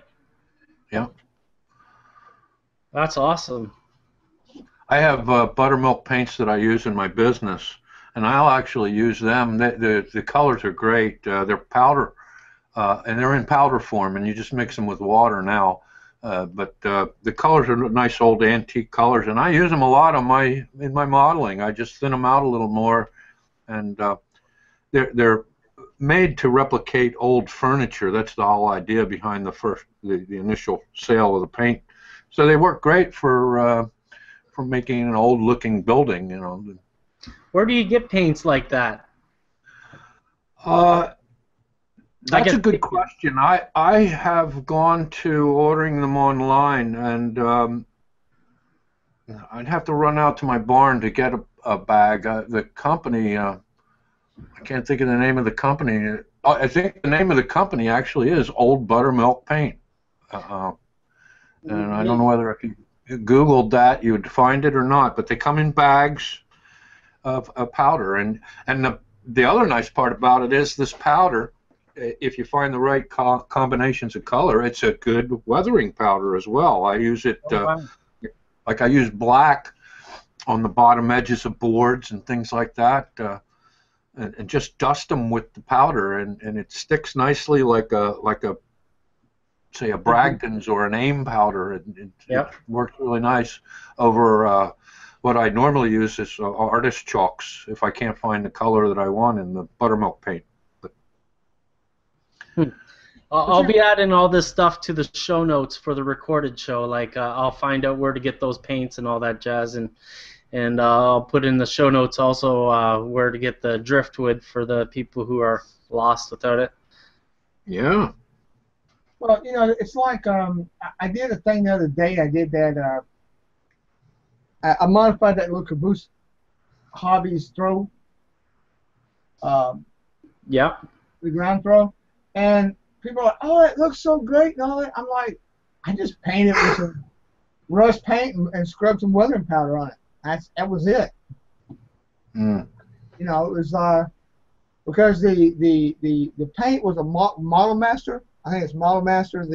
Yeah. That's awesome. I have buttermilk paints that I use in my business, and I'll actually use them. The colors are great. They're powder, and they're in powder form, and you just mix them with water now. But the colors are nice old antique colors, and I use them a lot in my modeling. I just thin them out a little more, and they're made to replicate old furniture. That's the whole idea behind the initial sale of the paint. So they work great for making an old-looking building, Where do you get paints like that? That's a good question. I have gone to ordering them online, and I'd have to run out to my barn to get a bag. The company, I can't think of the name of the company. I think the name of the company actually is Old Buttermilk Paint. And I don't know whether if you Googled that, you would find it or not, but they come in bags of powder. And the other nice part about it is this powder, if you find the right combinations of color, it's a good weathering powder as well. I use it, like I use black on the bottom edges of boards and things like that, and just dust them with the powder, and it sticks nicely like a say a Bragdon's or an AIM powder. It works really nice over what I normally use is artist chalks if I can't find the color that I want in the buttermilk paint. I'll be adding all this stuff to the show notes for the recorded show. Like I'll find out where to get those paints and all that jazz, and I'll put in the show notes also where to get the driftwood for the people who are lost without it. Yeah. Well, it's like I did a thing the other day. I did that. I modified that little caboose hobbies throw. Yeah. The ground throw, and people are like, "Oh, it looks so great!" And all that. I'm like, I just painted with some rust paint and scrubbed some weathering powder on it. That was it. Mm. It was because the paint was a Model Master. I think it's Model Master,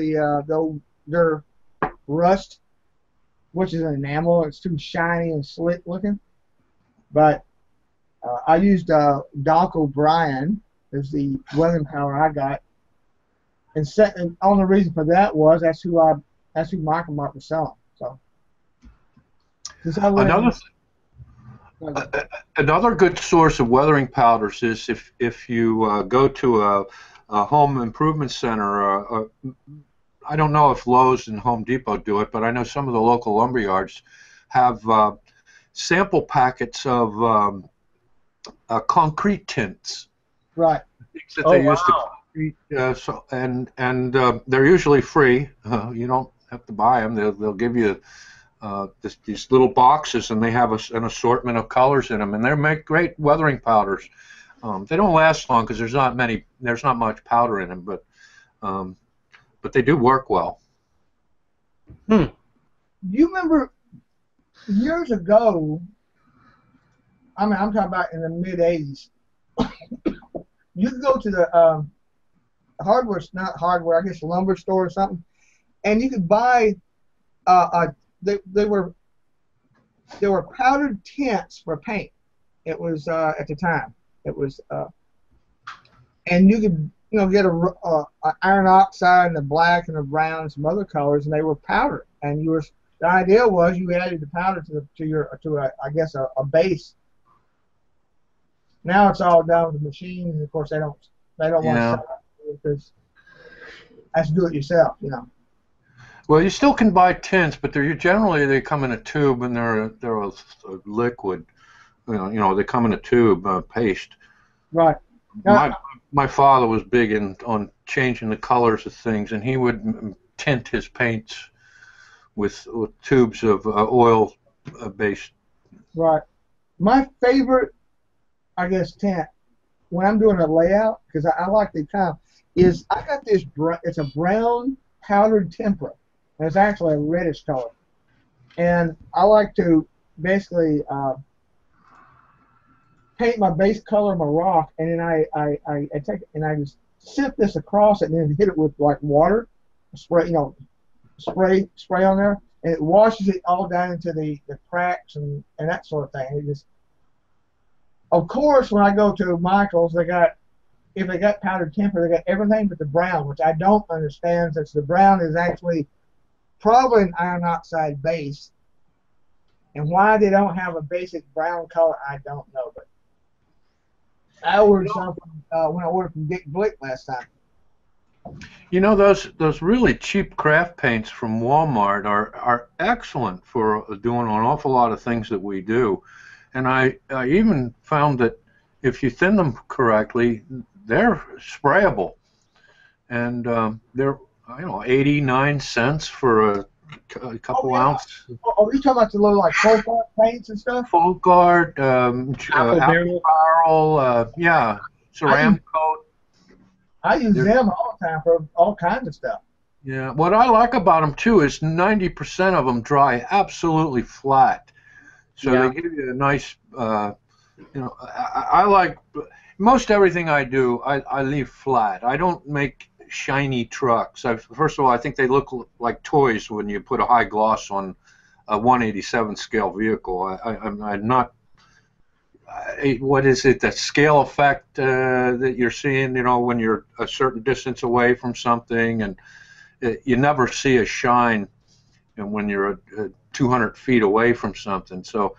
their rust, which is an enamel. It's too shiny and slick looking. But I used Doc O'Brien as the weathering powder I got, and only reason for that was that's who Michael Mark was selling. So another another good source of weathering powders is if you go to a home improvement center. I don't know if Lowe's and Home Depot do it, but I know some of the local lumber yards have sample packets of concrete tints. Right. Things that they use to concrete, and they're usually free. You don't have to buy them. They'll give you these little boxes, and they have an assortment of colors in them, and they make great weathering powders. They don't last long because there's not much powder in them, but they do work well. You remember years ago? I mean, I'm talking about in the mid '80s. You could go to the not hardware, I guess lumber store or something, and you could buy they were powdered tints for paint. It was at the time. It was and you could get a iron oxide and the black and the brown and some other colors, and they were powdered. And the idea was you added the powder to I guess a base. Now it's all done with the machine, and of course they don't want to sell it because that's do it yourself, Well, you still can buy tints, but generally they come in a tube, and they're a liquid. They come in a tube, paste. Right. My father was big on changing the colors of things, and he would tint his paints with tubes of oil based. Right. My favorite, I guess, tint when I'm doing a layout, because I like the kind of, is I got this. It's a brown powdered tempera. And it's actually a reddish color, and I like to basically paint my base color of my rock, and then I take it and I just sip this across it, and then hit it with like water, spray on there, and it washes it all down into the cracks and that sort of thing. It just, of course, when I go to Michael's, if they got powdered tempera, they got everything but the brown, which I don't understand, since the brown is actually probably an iron oxide base, and why they don't have a basic brown color, I don't know. But I ordered something when I ordered from Dick Blick last time. Those really cheap craft paints from Walmart are excellent for doing an awful lot of things that we do, and I even found that if you thin them correctly, they're sprayable, and they're 89 cents for a couple ounce. Oh, you talking about the little like folk art paints and stuff? Folk art, apple barrel, ceramic coat. I use them all the time for all kinds of stuff. Yeah, what I like about them too is 90% of them dry absolutely flat, so they give you a nice. I like most everything I do. I leave flat. I don't make shiny trucks. First of all, I think they look like toys when you put a high gloss on a 187 scale vehicle. I'm not. What is it? That scale effect that you're seeing? When you're a certain distance away from something, and you never see a shine, and when you're 200 feet away from something. So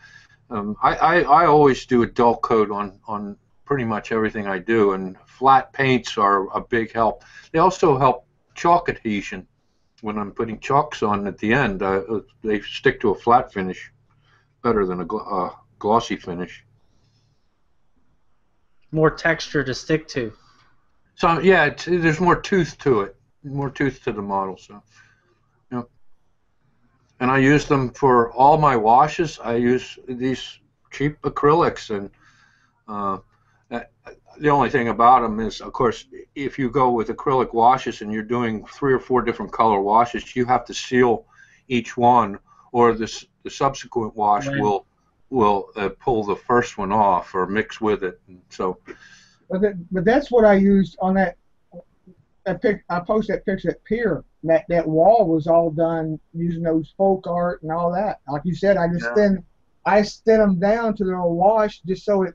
I always do a dull coat on pretty much everything I do, and flat paints are a big help. They also help chalk adhesion. When I'm putting chalks on at the end, they stick to a flat finish better than a glossy finish. More texture to stick to. So yeah, there's more tooth to it, more tooth to the model. So, and I use them for all my washes. I use these cheap acrylics, and the only thing about them is, of course, if you go with acrylic washes and you're doing 3 or 4 different color washes, you have to seal each one, or the subsequent wash will pull the first one off or mix with it. And so, but that's what I used on that. I posted that picture at Pier. That wall was all done using those folk art and all that. Like you said, I thin them down to their own wash, just so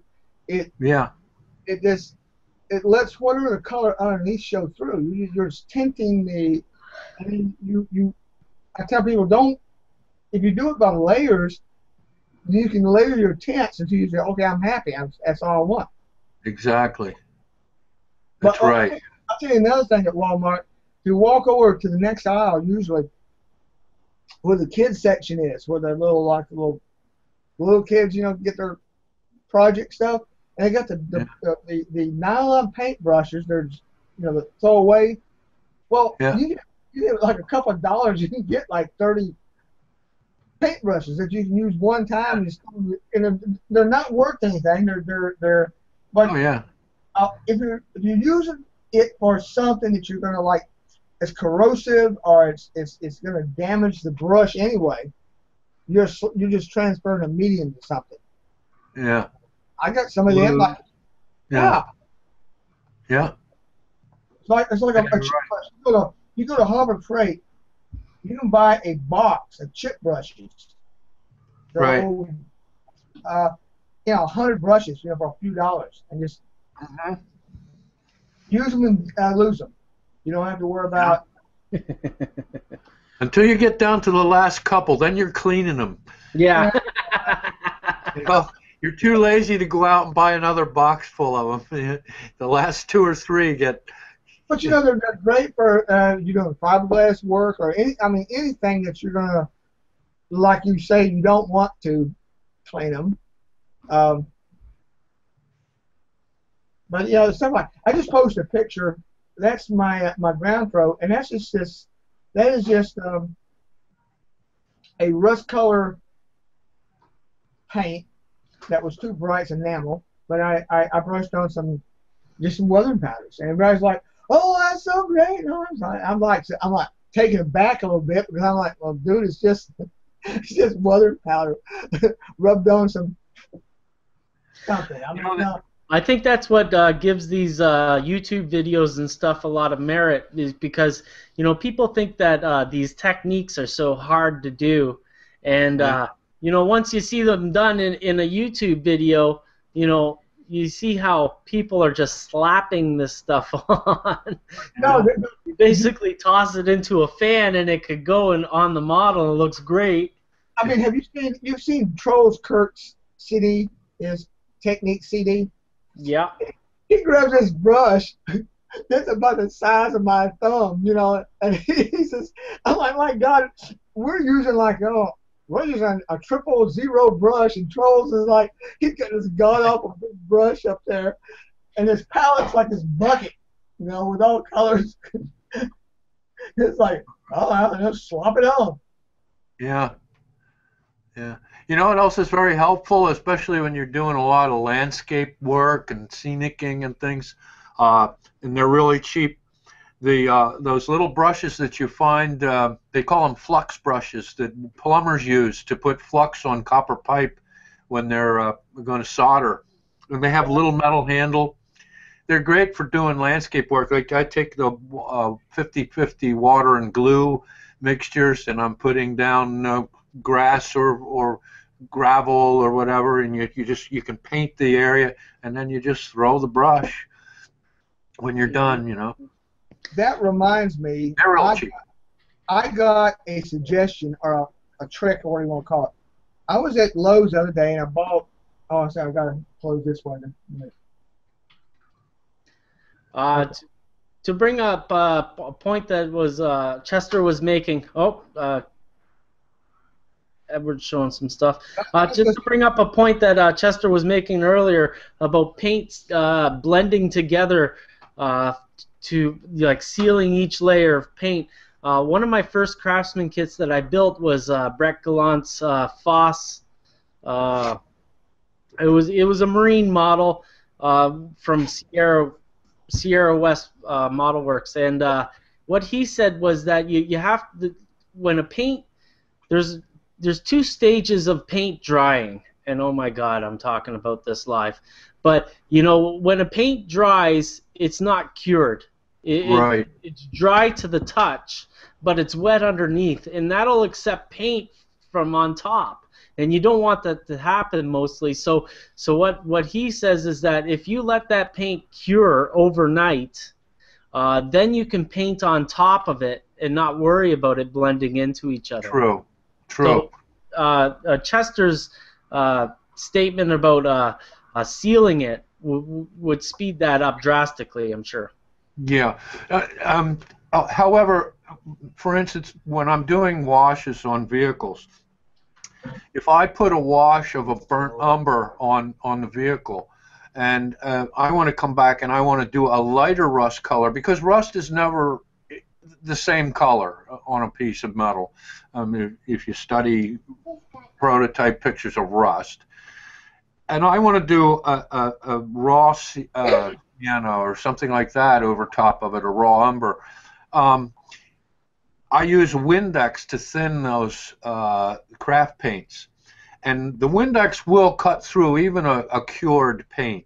it just it lets whatever the color underneath show through. You're just tinting the. I mean, I tell people, don't. If you do it by layers, you can layer your tints until you say, okay, I'm happy. That's all I want. Exactly. That's But right. I'll tell you another thing at Walmart. If you walk over to the next aisle, usually where the kids section is, where the little kids, get their project stuff, and they got the nylon paint brushes. There's the throwaway. Well, Yeah. you get like a couple of dollars, you can get like 30 paintbrushes that you can use one time, and they're not worth anything. But Oh yeah. If you're using it for something that you're gonna like, it's corrosive or it's gonna damage the brush anyway, you're just transferring a medium to something. Yeah. I got some of them like Yeah. Yeah. It's like a chip brush. You go to Harbor Freight, you can buy a box of chip brushes. So, Right. 100 brushes, for a few dollars, and just use them and lose them. You don't have to worry about. Until you get down to the last couple, then you're cleaning them. Yeah. You're too lazy to go out and buy another box full of them. The last 2 or 3 get. But they're great for fiberglass work or anything that you're gonna, like you say, you don't want to clean them. But stuff like I just posted a picture. That's my ground throw, and that is just a rust color paint that was too bright. It's enamel, but I brushed on some weathering powders, and everybody's like, "Oh, that's so great!" No, I'm like taking it back a little bit because I'm like, "Well, dude, it's just weathering powder rubbed on some something." I think that's what gives these YouTube videos and stuff a lot of merit, is because people think that these techniques are so hard to do, and once you see them done in a YouTube video, you see how people are just slapping this stuff on. You basically toss it into a fan and it could go on the model and it looks great. I mean, you've seen Trolls Kurt's CD, his technique CD? Yeah. He grabs this brush that's about the size of my thumb, and he says, I'm like, my God, we're using we're using a 000 brush, and Trolls is like, he's got this god-awful big brush up there, and his palette's like this bucket, with all colors. It's like, I'll just slop it on. Yeah. Yeah. You know what else is very helpful, especially when you're doing a lot of landscape work and scenicking and things, and they're really cheap. Those little brushes that you find, they call them flux brushes that plumbers use to put flux on copper pipe when they're going to solder. And they have a little metal handle. They're great for doing landscape work. Like I take the 50-50 water and glue mixtures, and I'm putting down grass or gravel or whatever, and you can paint the area, and then you just throw the brush when you're done. That reminds me, They're real cheap. I got a suggestion or a trick, or what do you want to call it. I was at Lowe's the other day and I bought. Oh, sorry, I've got to close this one. To bring up a point that was Chester was making. Edward's showing some stuff. Just to bring up a point that Chester was making earlier about paints blending together to sealing each layer of paint. One of my first Craftsman kits that I built was Brett Gallant's Foss. It was a marine model from Sierra West Model Works, and what he said was that you have to, when a paint, there's 2 stages of paint drying, and oh my God, I'm talking about this live. But when a paint dries, it's not cured. It's dry to the touch, but it's wet underneath, and that'll accept paint from on top, and you don't want that to happen mostly. So what he says is that if you let that paint cure overnight, then you can paint on top of it and not worry about it blending into each other. True. True. So Chester's statement about sealing it would speed that up drastically, I'm sure. Yeah. However, for instance, when I'm doing washes on vehicles, if I put a wash of a burnt umber on the vehicle, and I want to come back and I want to do a lighter rust color, because rust is never the same color on a piece of metal. If you study prototype pictures of rust, and I want to do a raw sienna or something like that over top of it, a raw umber, I use Windex to thin those craft paints, and the Windex will cut through even a cured paint.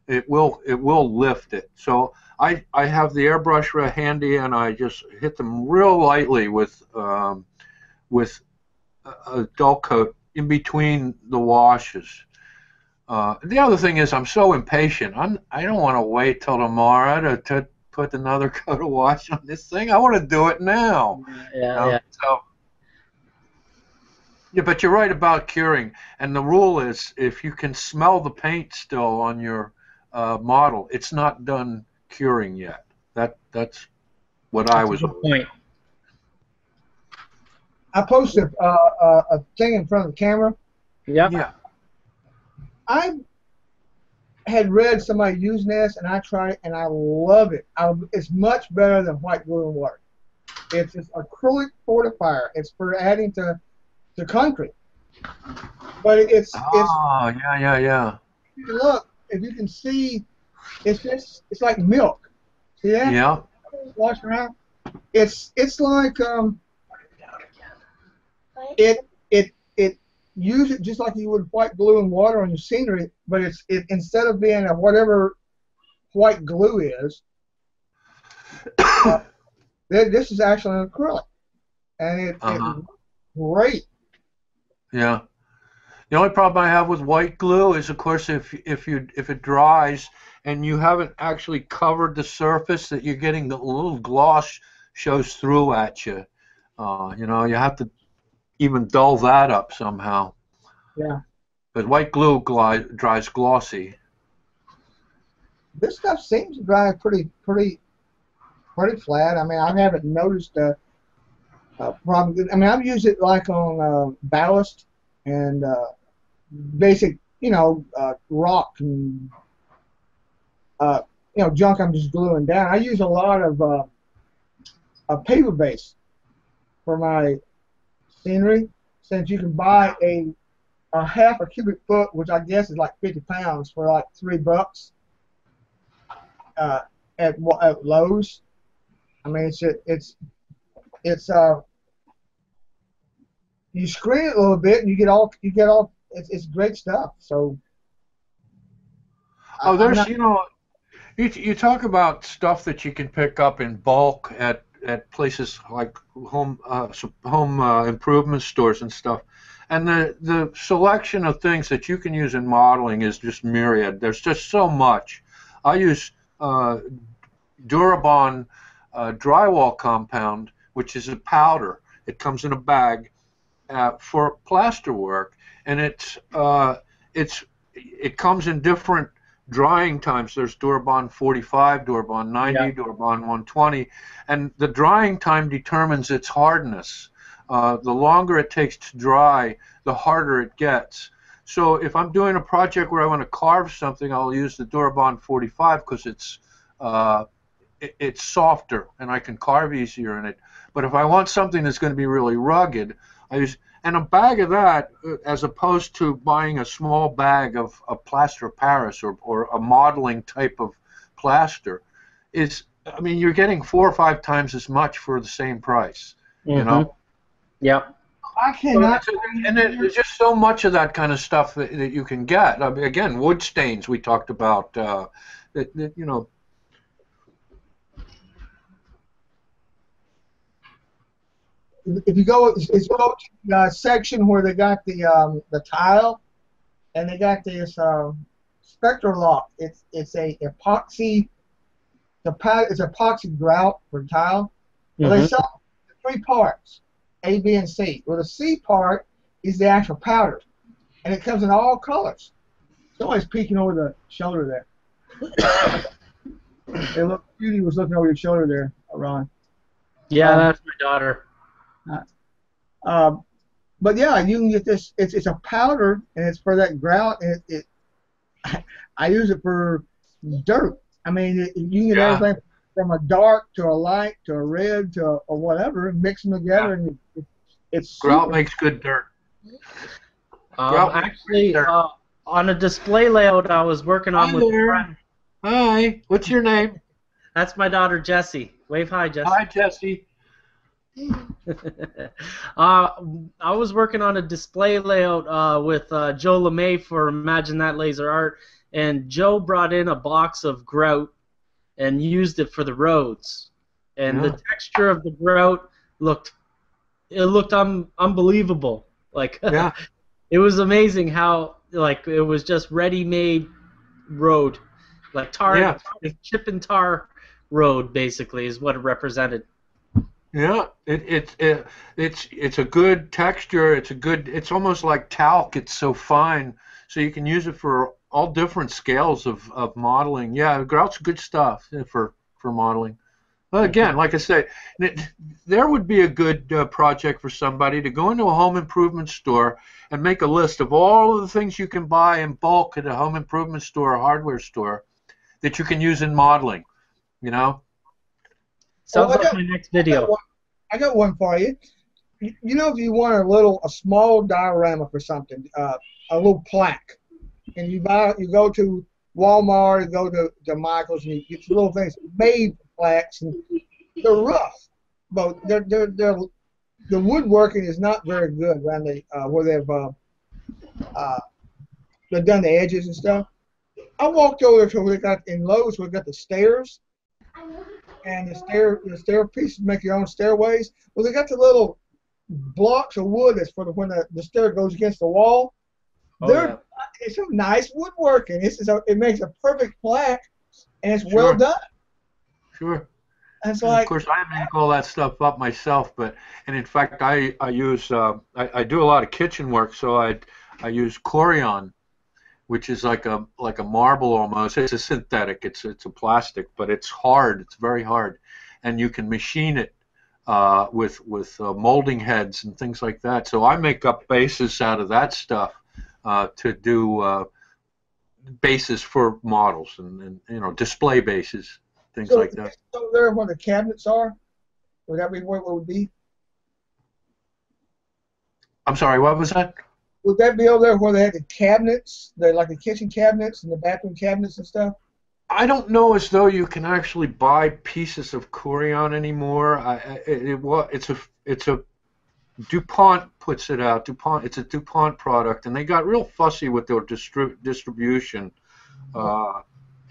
It will lift it. So I have the airbrush handy, and I just hit them real lightly with a dull coat in between the washes. The other thing is, I'm so impatient. I don't want to wait till tomorrow to put another coat of wash on this thing. I want to do it now. Yeah. So, yeah, but you're right about curing. And the rule is, if you can smell the paint still on your model, it's not done curing yet. That's what I was. Good point. I posted a thing in front of the camera. Yep. Yeah. I had read somebody using this, and I tried it, and I love it. It's much better than white glue and water. It's this acrylic fortifier. It's for adding to concrete. But it's yeah. Look, if you can see, it's like milk. See that? Yeah. Wash around. It's like it use it just like you would white glue and water on your scenery, but it instead of being a whatever white glue is, this is actually an acrylic, and it's great. Yeah. The only problem I have with white glue is, of course, if it dries and you haven't actually covered the surface, that you're getting the little gloss shows through at you. You know, you have to even dull that up somehow. Yeah. But white glue dries glossy. This stuff seems to dry pretty flat. I mean, I haven't noticed a problem. I mean, I've used it like on ballast and basic, rock and junk I'm just gluing down. I use a lot of a paper base for my scenery, since you can buy a half a cubic foot, which I guess is like 50 pounds, for like $3 at Lowe's. I mean, it's you screen it a little bit and you get all it's great stuff. So there's you talk about stuff that you can pick up in bulk at places like home improvement stores and stuff, and the selection of things that you can use in modeling is just myriad. There's just so much. I use Durabond drywall compound, which is a powder. It comes in a bag for plaster work, and it comes in different drying times. There's Durabond 45, Durabond 90, yeah. Durabond 120, and the drying time determines its hardness. The longer it takes to dry, the harder it gets. So if I'm doing a project where I want to carve something, I'll use the Durabond 45 because it's softer and I can carve easier in it. But if I want something that's going to be really rugged, I use, and a bag of that, as opposed to buying a small bag of plaster of Paris or a modeling type of plaster, is, I mean, you're getting 4 or 5 times as much for the same price. Mm-hmm. You know? Yeah. I cannot. And there's just so much of that kind of stuff that you can get. I mean, again, wood stains we talked about. That you know. if you go, it's go to the section where they got the tile, and they got this spectral lock. It's a epoxy. It's epoxy grout for tile. Well, they sell 3 parts, A, B, and C. Well, the C part is the actual powder, and it comes in all colors. Somebody's peeking over the shoulder there. Hey, look, Judy was looking over your shoulder there, Ron. Yeah, that's my daughter. But yeah, you can get this. It's a powder, and it's for that grout. And I use it for dirt. I mean, you can get everything from a dark to a light to a red to a whatever, and mix them together, and it's grout makes good dirt. Actually, on a display layout I was working on with a friend. Hi, what's your name? That's my daughter Jessie. Wave hi, Jessie. Hi, Jessie. I was working on a display layout with Joe LeMay for Imagine That Laser Art, and Joe brought in a box of grout and used it for the roads. And the texture of the grout looked unbelievable. Like it was amazing how it was just ready-made road, like tar, chip and tar road basically is what it represented. Yeah, it's a good texture. It's almost like talc. It's so fine, so you can use it for all different scales of modeling. Yeah, grout's good stuff for modeling. Well, again, like I say, there would be a good project for somebody to go into a home improvement store and make a list of all of the things you can buy in bulk at a home improvement store or hardware store that you can use in modeling. You know. Sounds like my next video. I got one for you. You know, if you want a small diorama for something, a little plaque, and you go to Walmart, you go to Michael's, and you get little things made plaques, and they're rough, but the woodworking is not very good around where they've done the edges and stuff. I walked over to where they got in Lowe's, where we got the stairs. And the stair pieces make your own stairways. Well, they got the little blocks of wood that's for when the stair goes against the wall. It's some nice woodworking. It makes a perfect plaque, and it's well done. Sure. And of course, I make all that stuff up myself, and in fact, I use I do a lot of kitchen work, so I use Corian, which is like a marble almost. It's a synthetic. It's a plastic, but it's hard. It's very hard, and you can machine it with molding heads and things like that. So I make up bases out of that stuff to do bases for models and display bases, things like that. So there, where the cabinets are, would that be where it would be? I'm sorry. What was that? Would that be over there where they had the cabinets, like the kitchen cabinets and the bathroom cabinets and stuff? I don't know as though you can actually buy pieces of Corian anymore. It's a DuPont puts it out. It's a DuPont product, and they got real fussy with their distribution.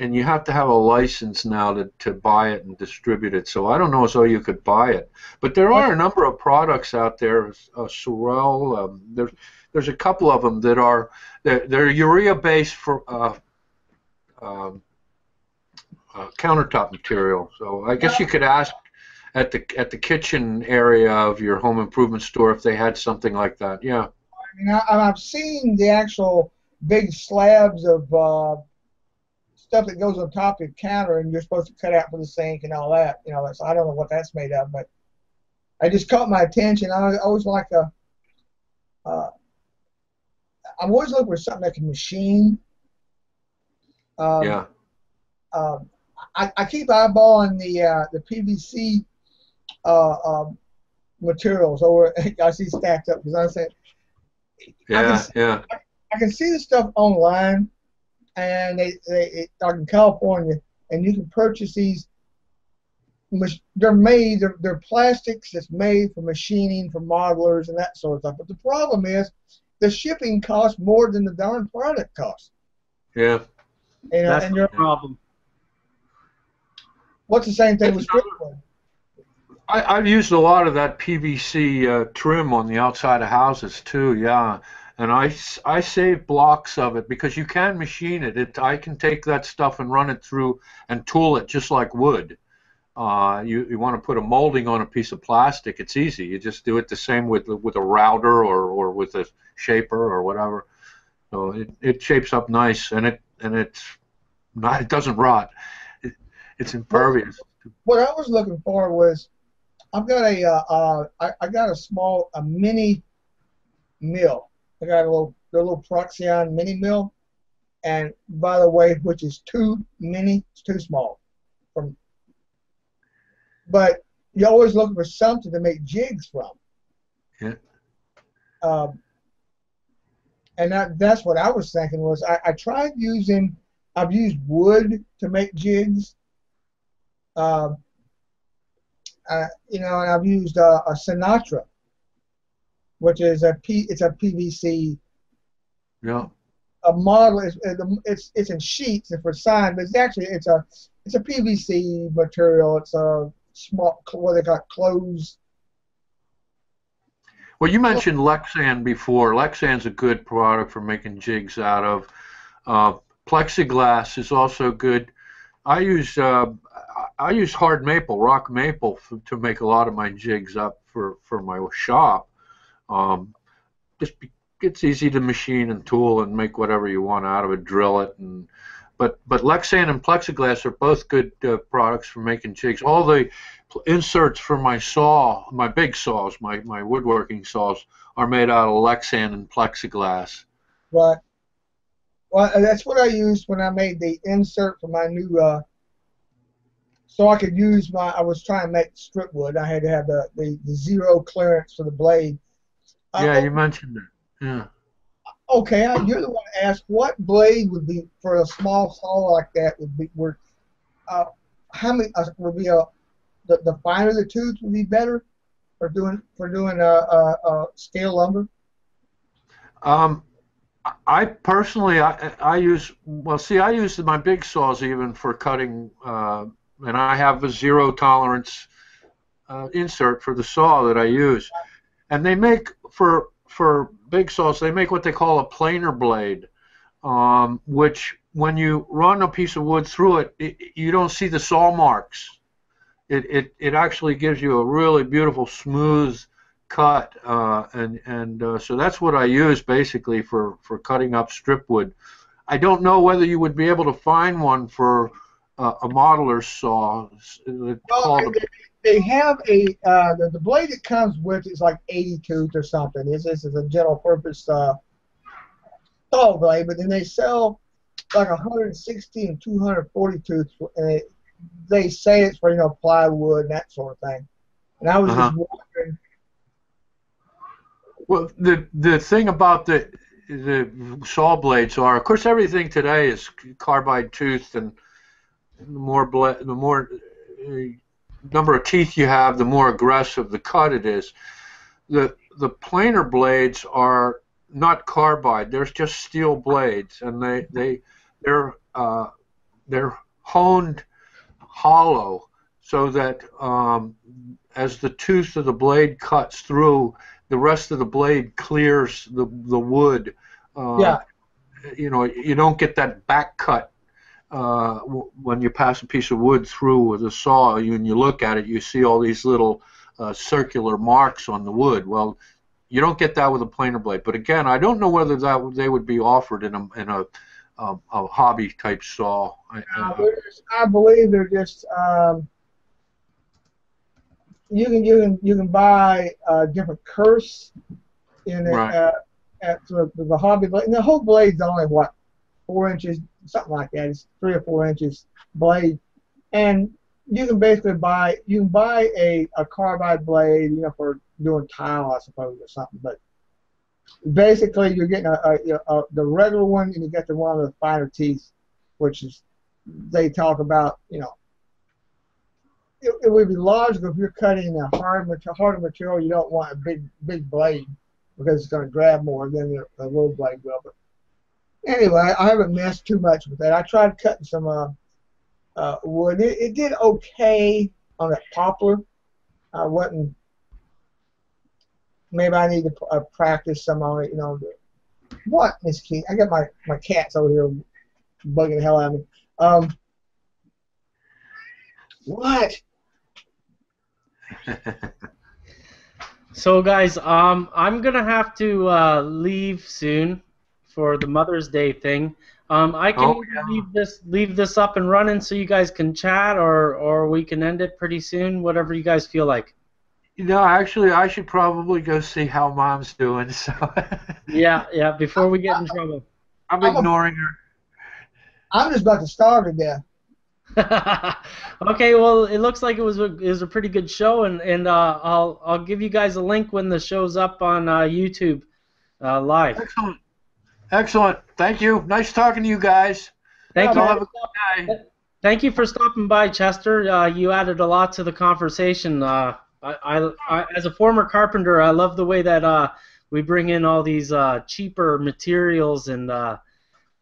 And you have to have a license now to buy it and distribute it. So I don't know as though you could buy it. But there are a number of products out there. Sorel, there's a couple of them that are they're urea based for countertop material. So I guess you could ask at the kitchen area of your home improvement store if they had something like that. Yeah. I mean, I've seen the actual big slabs of stuff that goes on top of the counter, and you're supposed to cut out for the sink and all that. So I don't know what that's made of, but it just caught my attention. I always like I'm always looking for something that can machine. I keep eyeballing the PVC materials over. I see stacked up because I said, I can see the stuff online, and they are in California, and you can purchase these. They're plastics that's made for machining for modelers and that sort of stuff. But the problem is, the shipping costs more than the darn product costs. Yeah. That's the problem. What's the same thing with strip wood? I've used a lot of that PVC trim on the outside of houses too, yeah. And I save blocks of it because you can machine it. I can take that stuff and run it through and tool it just like wood. You want to put a molding on a piece of plastic, it's easy. You just do it the same with a router or with a shaper or whatever. So it shapes up nice, and it doesn't rot. It's impervious. What I was looking for was I've got I got a mini mill. I got a little Proxion mini mill, and by the way, which is it's too small. But you're always looking for something to make jigs from. Yeah. And that's what I was thinking was I've used wood to make jigs. And I've used a Sinatra, which is it's a PVC. Yeah. A model it's in sheets and for sign, but it's a PVC material. It's a small what they got closed. Well, you mentioned Lexan before. Lexan's a good product for making jigs out of. Plexiglass is also good. I use hard maple, rock maple, to make a lot of my jigs up for my shop. It's easy to machine and tool and make whatever you want out of it, drill it, but Lexan and plexiglass are both good products for making jigs. All the inserts for my saw, my big saws, my woodworking saws, are made out of Lexan and plexiglass. Right. Well, that's what I used when I made the insert for my new. So I could use I was trying to make strip wood. I had to have the zero clearance for the blade. Yeah, you mentioned it. Yeah. Okay, you're the one to ask what blade would be for a small saw like that would be worth. How many would be the finer the tooth would be better for doing scale lumber? I personally I use my big saws even for cutting, and I have a zero tolerance insert for the saw that I use, and they make for big saws, they make what they call a planer blade, which when you run a piece of wood through it, you don't see the saw marks. It actually gives you a really beautiful smooth cut, so that's what I use basically for cutting up strip wood. I don't know whether you would be able to find one for a modeler's saw. They have the blade it comes with is like 80 tooth or something. This is a general purpose saw blade, but then they sell like 160 and 240 tooth, and they say it's for plywood and that sort of thing. And I was just wondering. Well, the thing about the saw blades are, of course, everything today is carbide tooth, and the more number of teeth you have, the more aggressive the cut it is. The planer blades are not carbide; they're just steel blades, and they're honed hollow so that as the tooth of the blade cuts through, the rest of the blade clears the wood. Yeah. You don't get that back cut when you pass a piece of wood through with a saw. When you look at it, you see all these little circular marks on the wood. Well, you don't get that with a planer blade. But again, I don't know whether they would be offered in a hobby type saw. I believe they're just you can buy different kerfs in it at the hobby blade. And the whole blade's only 4 inches, something like that. It's 3 or 4 inches blade, and you can basically buy a carbide blade, for doing tile, I suppose, or something. But basically, you're getting the regular one, and you get the one with the finer teeth, which is they talk about. It would be logical if you're cutting a harder material. You don't want a big blade because it's going to grab more than a little blade will. But anyway, I haven't messed too much with that. I tried cutting some wood. It did okay on that poplar. I wasn't. Maybe I need to practice some on it. You know, what, Miss Key? I got my cats over here bugging the hell out of me. What? So guys, I'm gonna have to leave soon for the Mother's Day thing. I can leave this up and running so you guys can chat, or we can end it pretty soon, whatever you guys feel like. You know, actually, I should probably go see how Mom's doing. So Yeah, before we get in trouble. I'm ignoring her. I'm just about to starve to death. Okay, well, it looks like it was a pretty good show, and I'll give you guys a link when the show's up on YouTube live. Excellent. Thank you. Nice talking to you guys. Thank you. Have a good day. Thank you for stopping by, Chester. You added a lot to the conversation. I as a former carpenter, I love the way that we bring in all these cheaper materials and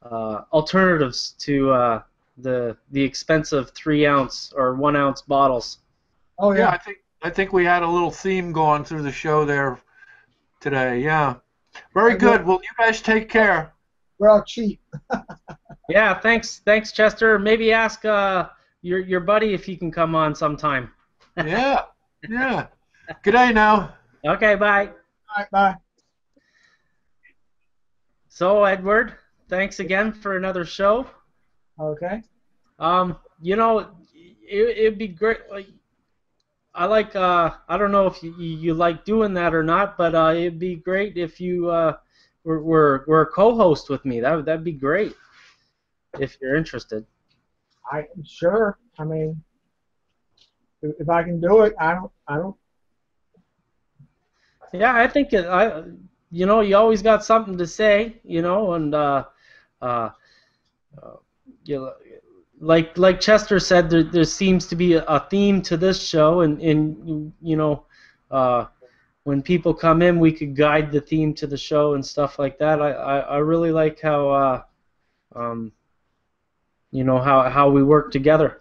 alternatives to the expensive 3-ounce or 1-ounce bottles. Oh yeah. I think we had a little theme going through the show there today. Yeah. Very good. Well, you guys take care. We're all cheap. Yeah, thanks, Chester. Maybe ask your buddy if he can come on sometime. Yeah. Good day now. Okay, bye. All right, bye. So, Edward, thanks again for another show. Okay. You know, it'd be great. Like, I like. I don't know if you like doing that or not, but it'd be great if you were a co-host with me. That'd be great if you're interested. Sure. I mean, if I can do it, I don't. Yeah, I think you know, you always got something to say, you know, and you know, like Chester said, there seems to be a theme to this show, and you know, when people come in, we could guide the theme to the show and stuff like that. I really like how you know, how we work together.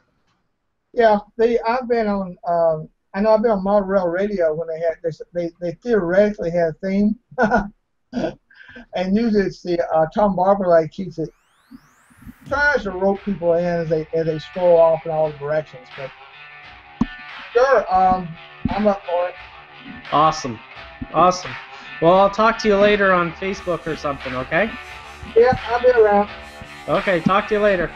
Yeah, I've been on. I know I've been on Model Rail Radio when they had this. They theoretically had a theme, and usually it's the Tom Barber like keeps it, tries to rope people in as they stroll off in all directions. But sure, I'm up for it. Awesome. Well, I'll talk to you later on Facebook or something. Okay? Yeah, I'll be around. Okay. Talk to you later.